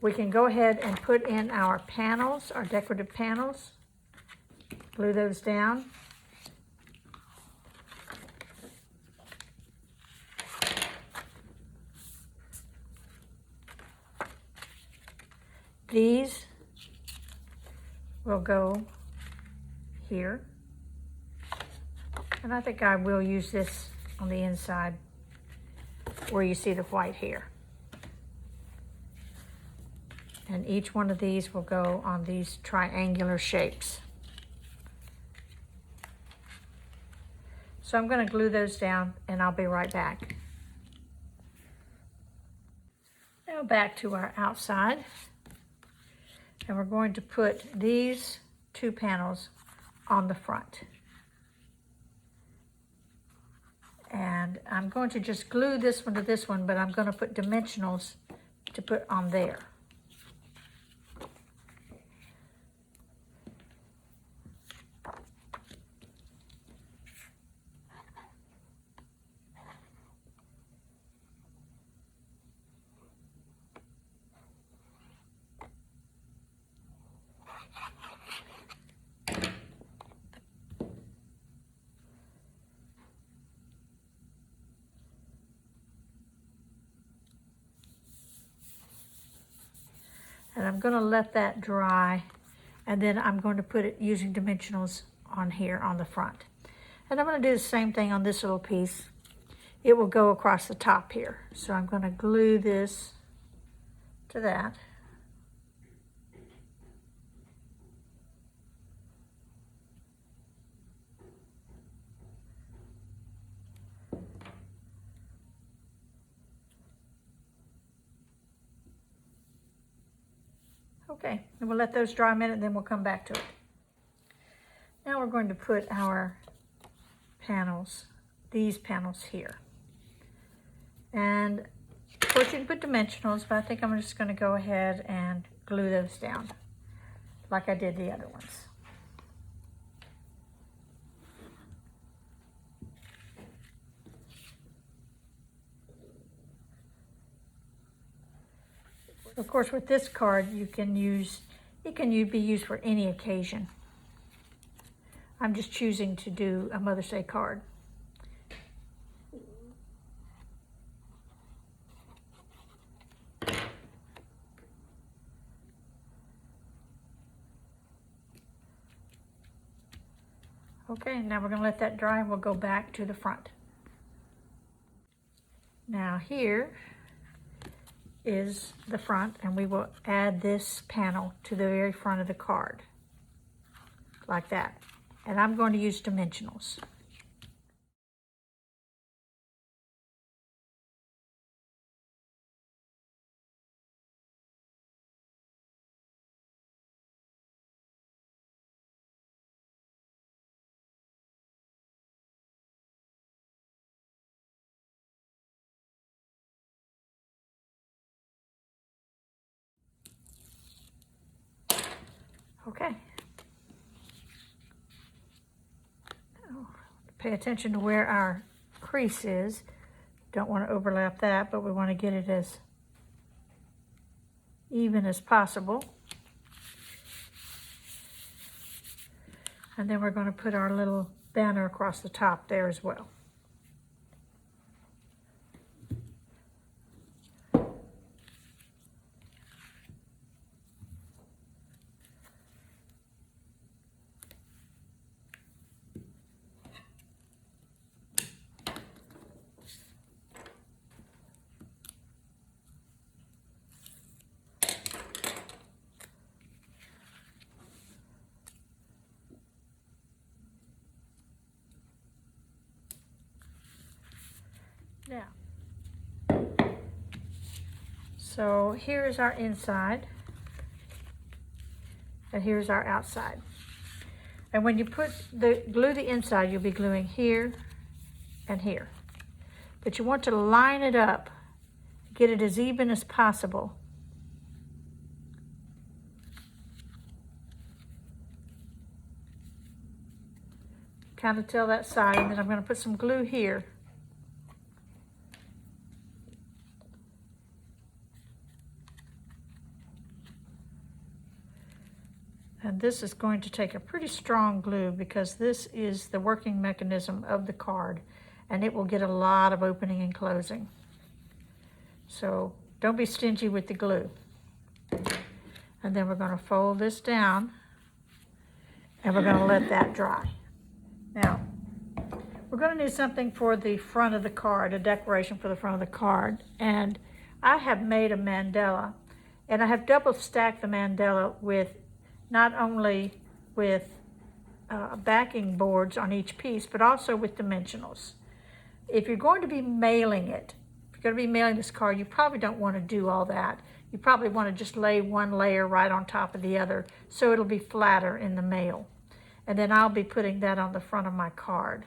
we can go ahead and put in our panels, our decorative panels. Glue those down. These will go here. And I think I will use this on the inside where you see the white here. And each one of these will go on these triangular shapes. So I'm going to glue those down and I'll be right back. Now back to our outside. And we're going to put these two panels on the front. And I'm going to just glue this one to this one, but I'm going to put dimensionals to put on there. And I'm going to let that dry, and then I'm going to put it using dimensionals on here on the front. And I'm going to do the same thing on this little piece. It will go across the top here. So I'm going to glue this to that. Okay, and we'll let those dry a minute, then we'll come back to it. Now we're going to put our panels, these panels here. And of course you can put dimensionals, but I think I'm just going to go ahead and glue those down like I did the other ones. Of course, with this card, it can be used for any occasion. I'm just choosing to do a Mother's Day card. Okay, now we're going to let that dry and we'll go back to the front. Now here is the front, and we will add this panel to the very front of the card like that. And I'm going to use dimensionals. Okay. Now, pay attention to where our crease is. Don't want to overlap that, but we want to get it as even as possible. And then we're going to put our little banner across the top there as well. Now, so here's our inside, and here's our outside. And when you glue the inside, you'll be gluing here and here. But you want to line it up, get it as even as possible. Kind of tell that side, and then I'm going to put some glue here. And this is going to take a pretty strong glue because this is the working mechanism of the card, and it will get a lot of opening and closing. So don't be stingy with the glue. And then we're going to fold this down, and we're going to let that dry. Now, we're going to need something for the front of the card, a decoration for the front of the card. And I have made a mandala, and I have double stacked the mandala with not only with backing boards on each piece, but also with dimensionals. If you're going to be mailing it, if you're going to be mailing this card, you probably don't want to do all that. You probably want to just lay one layer right on top of the other so it'll be flatter in the mail. And then I'll be putting that on the front of my card.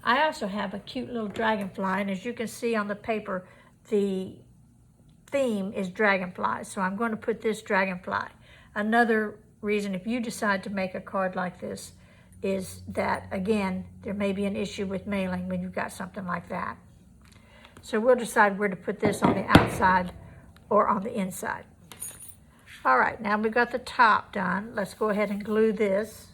I also have a cute little dragonfly, and as you can see on the paper, the theme is dragonfly, so I'm going to put this dragonfly. Another reason, if you decide to make a card like this, is that, again, there may be an issue with mailing when you've got something like that. So we'll decide where to put this, on the outside or on the inside. All right, now we've got the top done. Let's go ahead and glue this.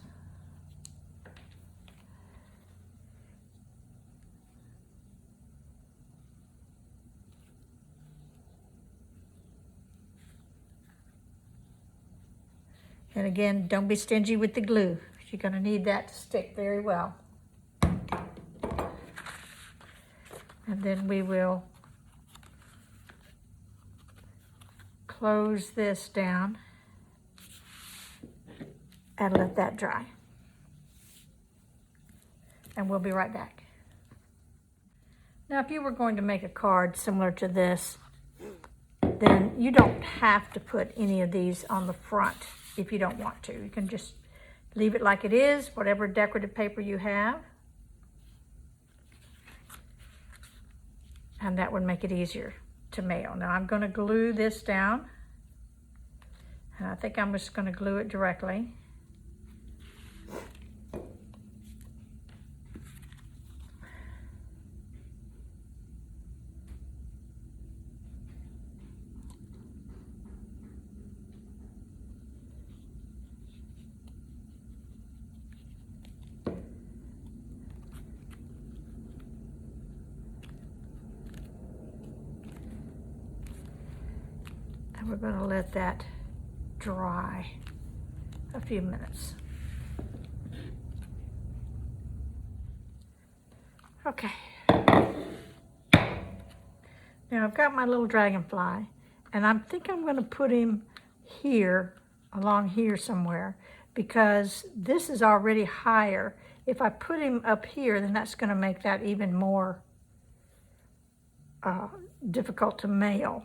And again, don't be stingy with the glue. You're going to need that to stick very well. And then we will close this down and let that dry. And we'll be right back. Now, if you were going to make a card similar to this, then you don't have to put any of these on the front if you don't want to. You can just leave it like it is, whatever decorative paper you have. And that would make it easier to mail. Now I'm going to glue this down. And I think I'm just going to glue it directly. And we're going to let that dry a few minutes. Okay. Now I've got my little dragonfly, and I think I'm going to put him here, along here somewhere, because this is already higher. If I put him up here, then that's going to make that even more difficult to mail,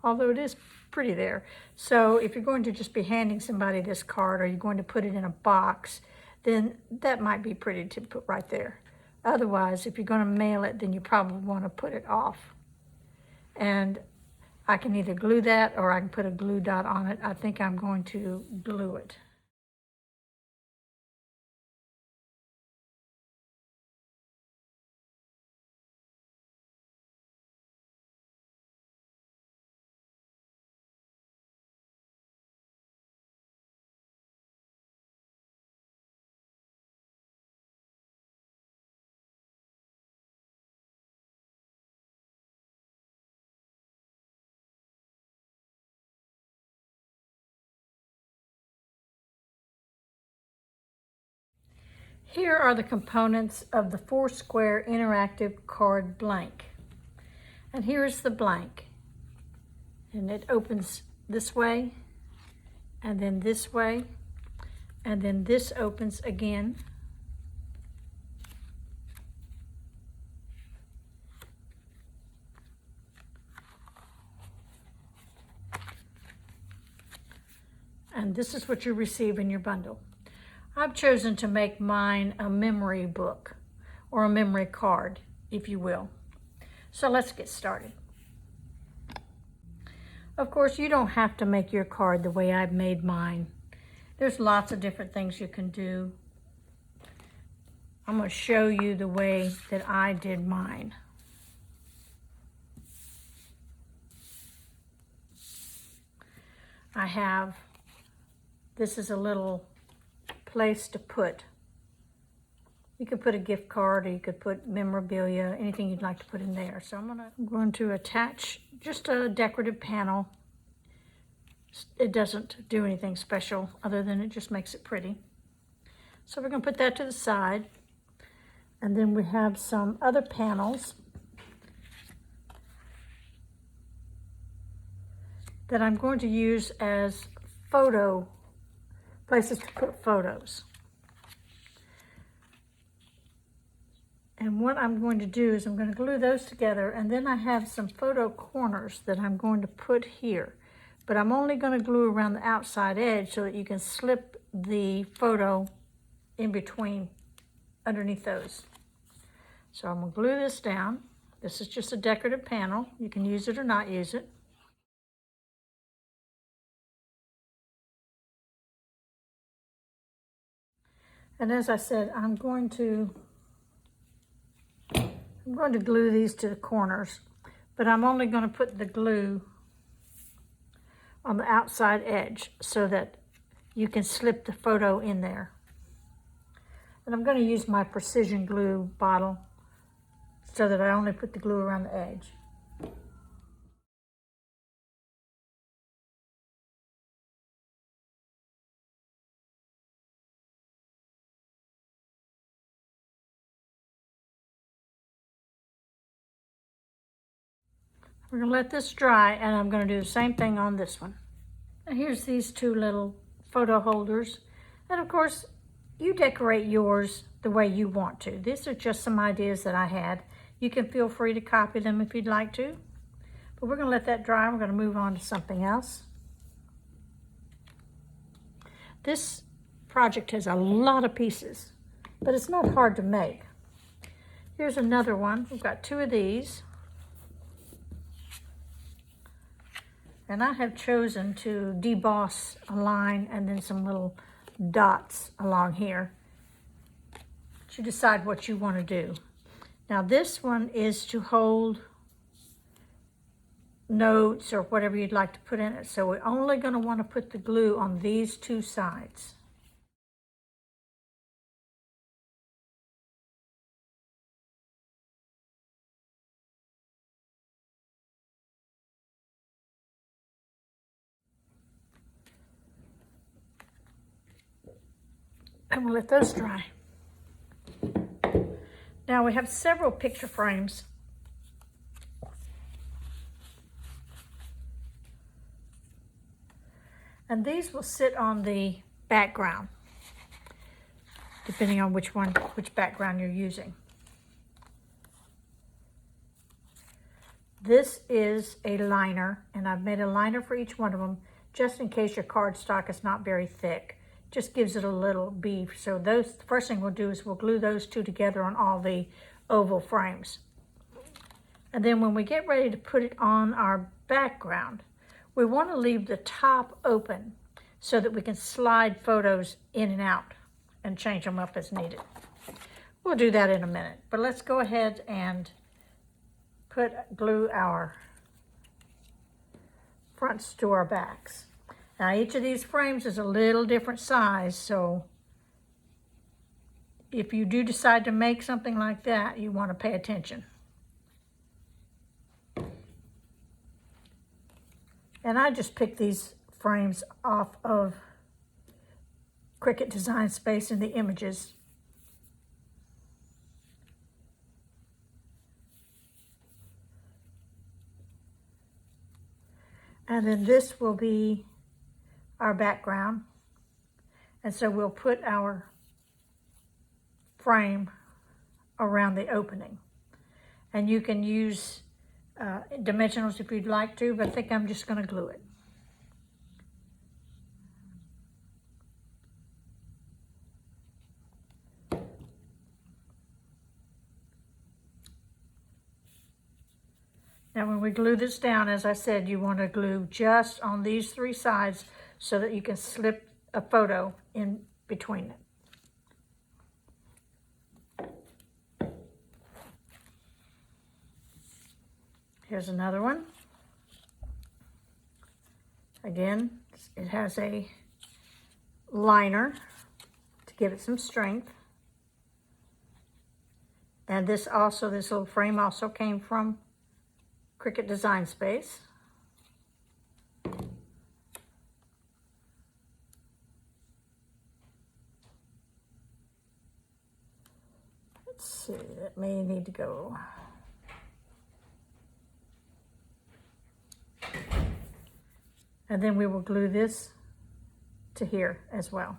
although it is pretty there. So if you're going to just be handing somebody this card, or you're going to put it in a box, then that might be pretty to put right there. Otherwise, if you're going to mail it, then you probably want to put it off. And I can either glue that or I can put a glue dot on it. I think I'm going to glue it. Here are the components of the 4-square interactive card blank. And here's the blank. And it opens this way, and then this way, and then this opens again. And this is what you receive in your bundle. I've chosen to make mine a memory book, or a memory card, if you will. So let's get started. Of course, you don't have to make your card the way I've made mine. There's lots of different things you can do. I'm going to show you the way that I did mine. This is a little place to put. You could put a gift card, or you could put memorabilia, anything you'd like to put in there. So I'm going to attach just a decorative panel. It doesn't do anything special other than it just makes it pretty. So we're going to put that to the side. And then we have some other panels that I'm going to use as places to put photos. And what I'm going to do is I'm going to glue those together, and then I have some photo corners that I'm going to put here. But I'm only going to glue around the outside edge so that you can slip the photo in between, underneath those. So I'm going to glue this down. This is just a decorative panel. You can use it or not use it. And as I said, I'm going to glue these to the corners, but I'm only going to put the glue on the outside edge so that you can slip the photo in there. And I'm going to use my precision glue bottle so that I only put the glue around the edge. We're going to let this dry, and I'm going to do the same thing on this one. And here's these two little photo holders. And of course, you decorate yours the way you want to. These are just some ideas that I had. You can feel free to copy them if you'd like to. But we're going to let that dry. We're going to move on to something else. This project has a lot of pieces, but it's not hard to make. Here's another one. We've got two of these. And I have chosen to deboss a line and then some little dots along here. But you decide what you want to do. Now this one is to hold notes or whatever you'd like to put in it. So we're only going to want to put the glue on these two sides. And we'll let those dry. Now we have several picture frames. And these will sit on the background, depending on which background you're using. This is a liner, and I've made a liner for each one of them, just in case your cardstock is not very thick. Just gives it a little beef. So the first thing we'll do is we'll glue those two together on all the oval frames. And then when we get ready to put it on our background, we want to leave the top open so that we can slide photos in and out and change them up as needed. We'll do that in a minute, but let's go ahead and glue our fronts to our backs. Now each of these frames is a little different size, so if you do decide to make something like that, you want to pay attention. And I just picked these frames off of Cricut Design Space in the images. And then this will be our background. And so we'll put our frame around the opening. And you can use dimensionals if you'd like to, but I think I'm just going to glue it. Now when we glue this down, as I said, you want to glue just on these three sides so that you can slip a photo in between it. Here's another one. Again, it has a liner to give it some strength. And this little frame also came from Cricut Design Space. Let's see, that may need to go. And then we will glue this to here as well.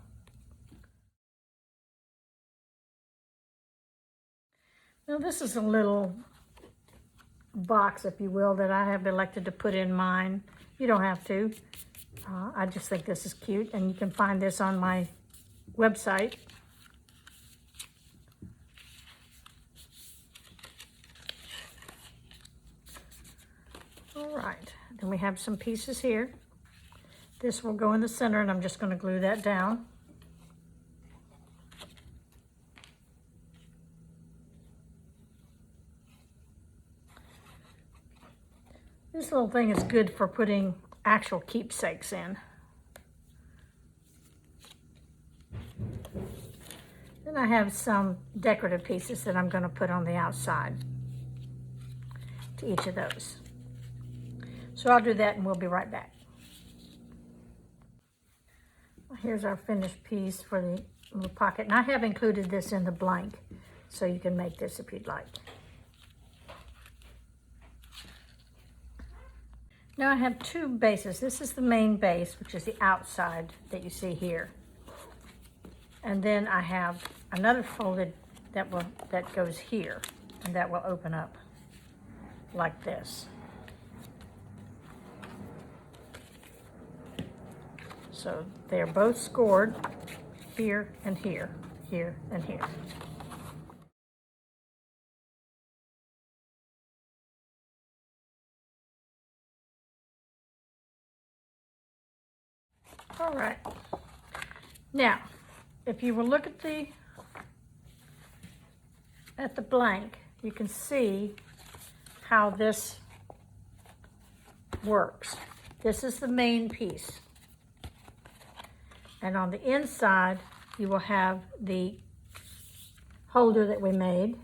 Now this is a little box, if you will, that I have elected to put in mine. You don't have to. I just think this is cute, and you can find this on my website. All right, then we have some pieces here. This will go in the center, and I'm just going to glue that down. This little thing is good for putting actual keepsakes in. Then I have some decorative pieces that I'm going to put on the outside to each of those. So I'll do that and we'll be right back. Here's our finished piece for the little pocket. And I have included this in the blank, so you can make this if you'd like. Now I have two bases. This is the main base, which is the outside that you see here. And then I have another folded that goes here, and that will open up like this. So they're both scored here and here, here and here. All right. Now, if you will look at the blank, you can see how this works. This is the main piece. And on the inside, you will have the holder that we made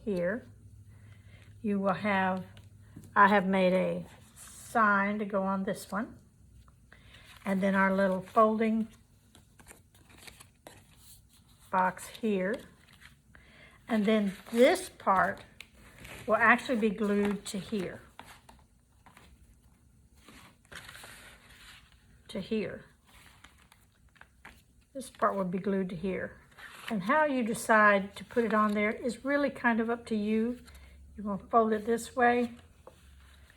here. You will have, I have made a sign to go on this one. And then our little folding box here. And then this part will actually be glued to here. To here. This part will be glued to here. And how you decide to put it on there is really kind of up to you. You want to fold it this way.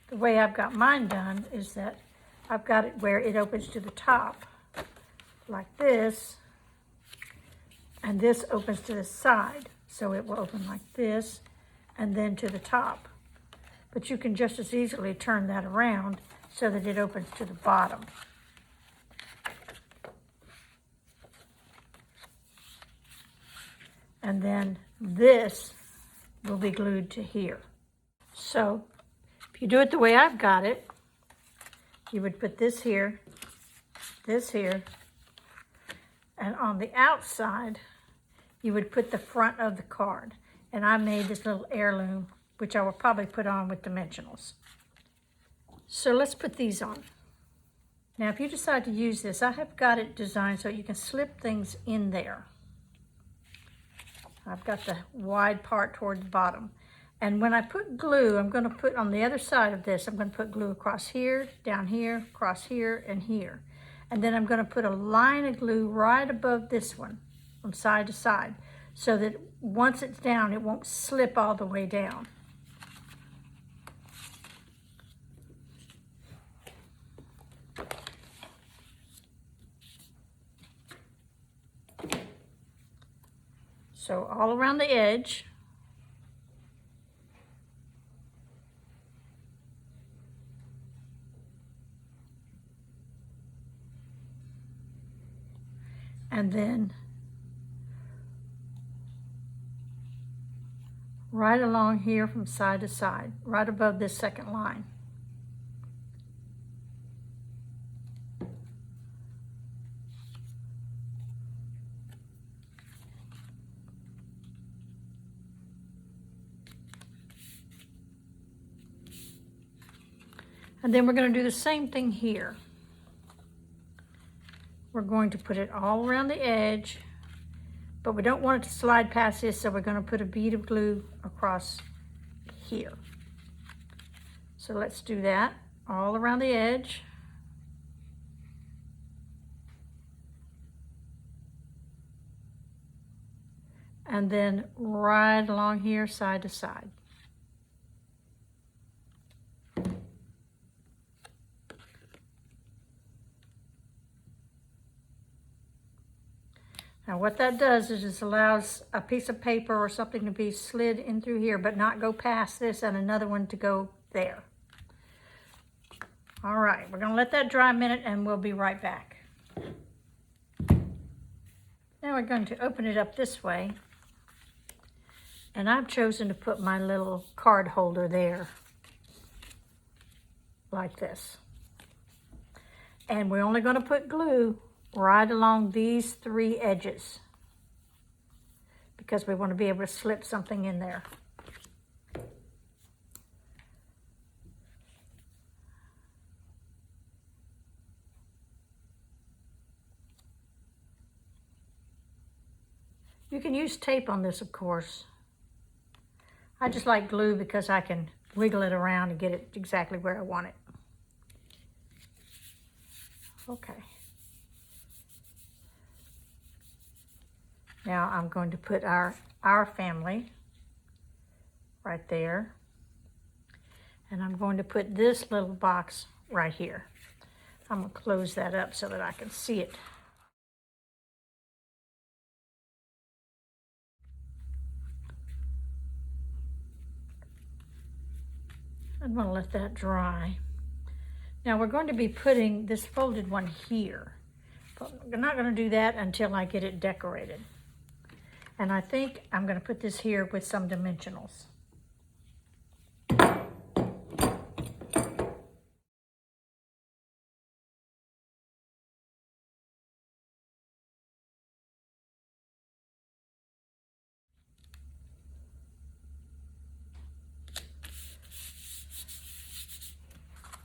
The way I've got mine done is that I've got it where it opens to the top, like this, and this opens to the side. So it will open like this, and then to the top. But you can just as easily turn that around so that it opens to the bottom. And then this will be glued to here. So if you do it the way I've got it, you would put this here, and on the outside, you would put the front of the card. And I made this little heirloom, which I will probably put on with dimensionals. So let's put these on. Now, if you decide to use this, I have got it designed so you can slip things in there. I've got the wide part toward the bottom. And when I put glue, I'm going to put on the other side of this, I'm going to put glue across here, down here, across here, and here. And then I'm going to put a line of glue right above this one, from side to side, so that once it's down, it won't slip all the way down. So all around the edge. And then right along here from side to side, right above this second line. And then we're going to do the same thing here. We're going to put it all around the edge, but we don't want it to slide past this, so we're going to put a bead of glue across here. So let's do that all around the edge. And then right along here, side to side. Now what that does is just allows a piece of paper or something to be slid in through here, but not go past this, and another one to go there. All right, we're gonna let that dry a minute and we'll be right back. Now we're going to open it up this way. And I've chosen to put my little card holder there, like this. And we're only gonna put glue right along these three edges, because we want to be able to slip something in there. You can use tape on this, of course. I just like glue because I can wiggle it around and get it exactly where I want it. Okay. Now I'm going to put our family right there. And I'm going to put this little box right here. I'm going to close that up so that I can see it. I'm going to let that dry. Now we're going to be putting this folded one here, but we're not going to do that until I get it decorated. And I think I'm going to put this here with some dimensionals.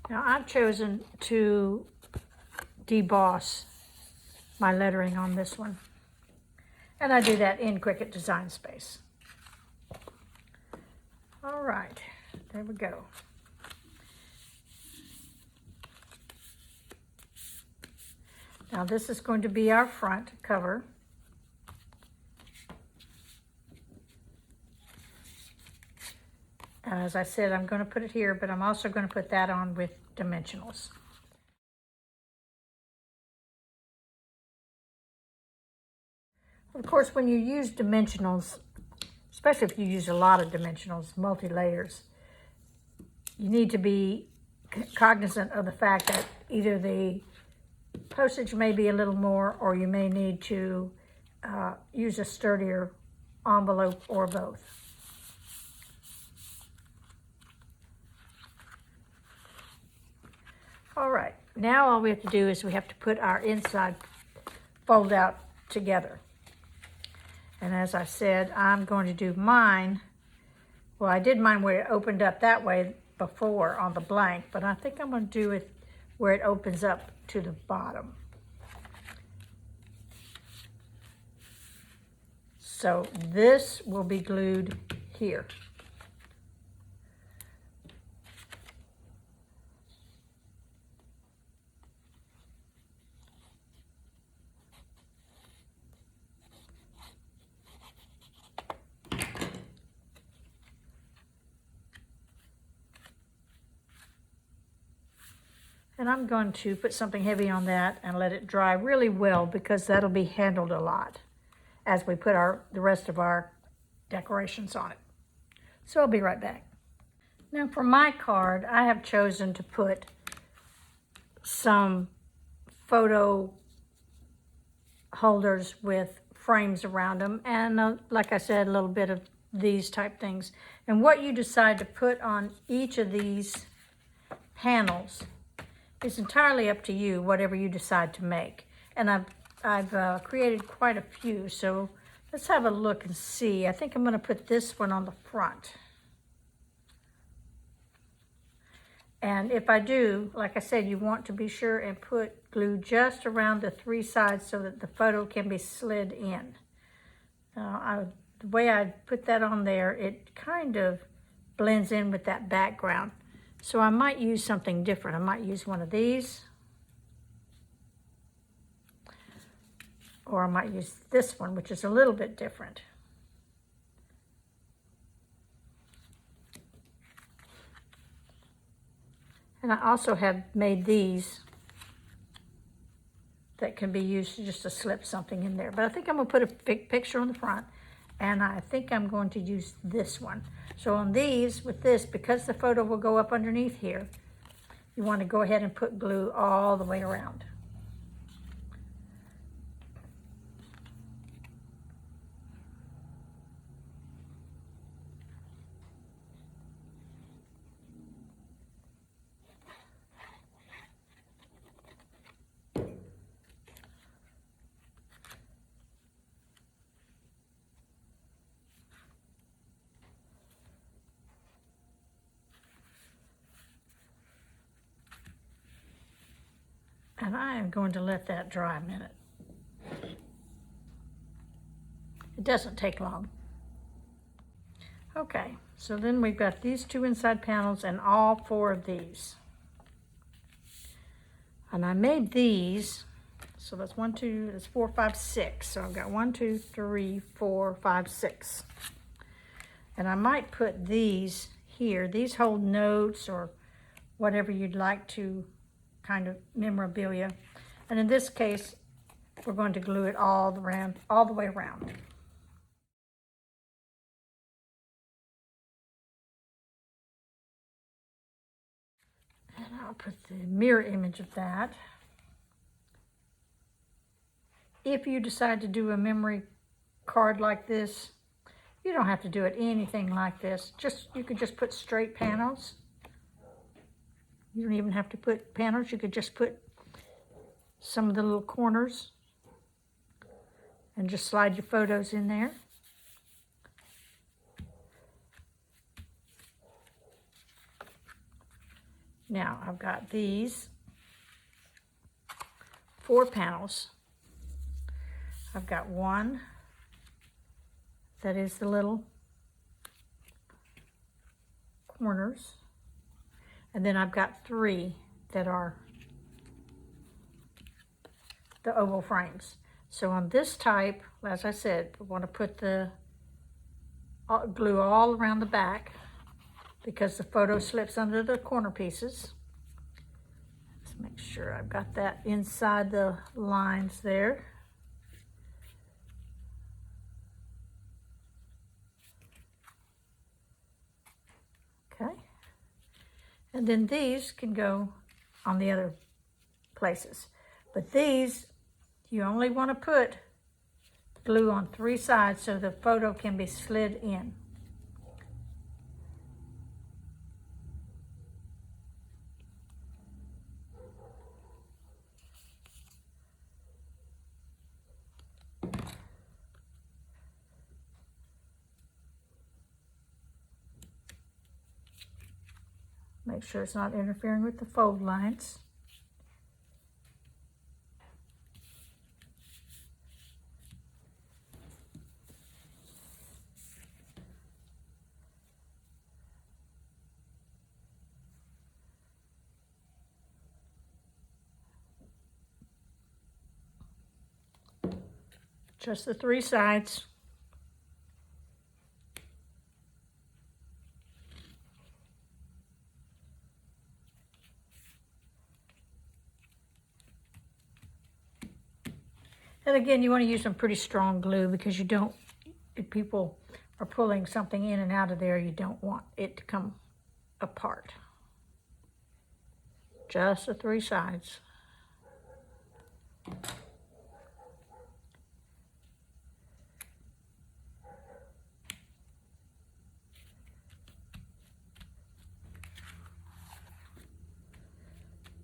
Now I've chosen to deboss my lettering on this one. And I do that in Cricut Design Space. All right, there we go. Now this is going to be our front cover. And as I said, I'm going to put it here, but I'm also going to put that on with dimensionals. Of course, when you use dimensionals, especially if you use a lot of dimensionals, multi-layers, you need to be cognizant of the fact that either the postage may be a little more, or you may need to use a sturdier envelope, or both. All right, now all we have to do is we have to put our inside fold out together. And as I said, I'm going to do mine. Well, I did mine where it opened up that way before on the blank, but I think I'm going to do it where it opens up to the bottom. So this will be glued here. And I'm going to put something heavy on that and let it dry really well, because that'll be handled a lot as we put the rest of our decorations on it. So I'll be right back. Now for my card, I have chosen to put some photo holders with frames around them, and like I said, a little bit of these type things. And what you decide to put on each of these panels is entirely up to you, whatever you decide to make. And I've created quite a few, so let's have a look and see. I think I'm going to put this one on the front. And if I do, like I said, you want to be sure and put glue just around the 3 sides so that the photo can be slid in. The way I put that on there, it kind of blends in with that background. So I might use something different. I might use one of these. Or I might use this one, which is a little bit different. And I also have made these that can be used just to slip something in there. But I think I'm going to put a big picture on the front, and I think I'm going to use this one. So on these, with this, because the photo will go up underneath here, you want to go ahead and put glue all the way around. And I am going to let that dry a minute. It doesn't take long. Okay, so then we've got these 2 inside panels and all 4 of these. And I made these, so that's 1, 2, that's 4, 5, 6. So I've got 1, 2, 3, 4, 5, 6. And I might put these here. These hold notes or whatever you'd like to, kind of memorabilia. And in this case, we're going to glue it all the way around. And I'll put the mirror image of that. If you decide to do a memory card like this, you don't have to do it anything like this. You could just put straight panels. You don't even have to put panels. You could just put some of the little corners and just slide your photos in there. Now I've got these 4 panels. I've got one that is the little corners. And then I've got 3 that are the oval frames. So on this type, as I said, we want to put the glue all around the back because the photo slips under the corner pieces. Let's make sure I've got that inside the lines there. Okay. And then these can go on the other places. But these, you only want to put glue on 3 sides so the photo can be slid in. Make sure it's not interfering with the fold lines. Just the 3 sides. And again, you want to use some pretty strong glue because you don't, if people are pulling something in and out of there, you don't want it to come apart. Just the 3 sides.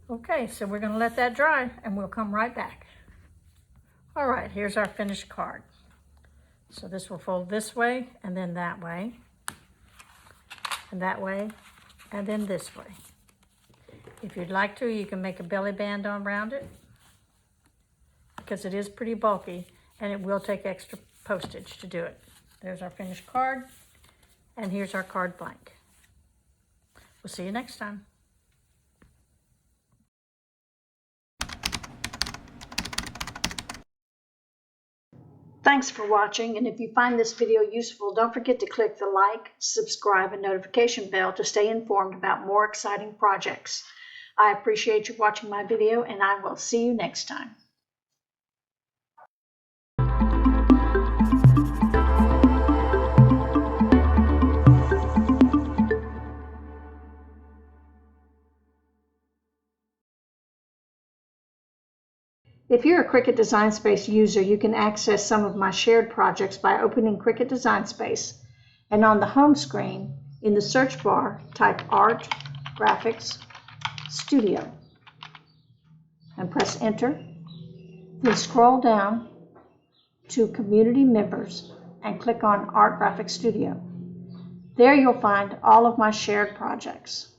Okay, so we're going to let that dry and we'll come right back. All right, here's our finished card. So this will fold this way and then that way, and that way, and then this way. If you'd like to, you can make a belly band on around it because it is pretty bulky and it will take extra postage to do it. There's our finished card, and here's our card blank. We'll see you next time. Thanks for watching, and if you find this video useful, don't forget to click the like, subscribe, and notification bell to stay informed about more exciting projects. I appreciate you watching my video, and I will see you next time. If you're a Cricut Design Space user, you can access some of my shared projects by opening Cricut Design Space, and on the home screen, in the search bar, type Art, Graphics, Studio, and press Enter. Then scroll down to Community Members and click on Art Graphics Studio. There you'll find all of my shared projects.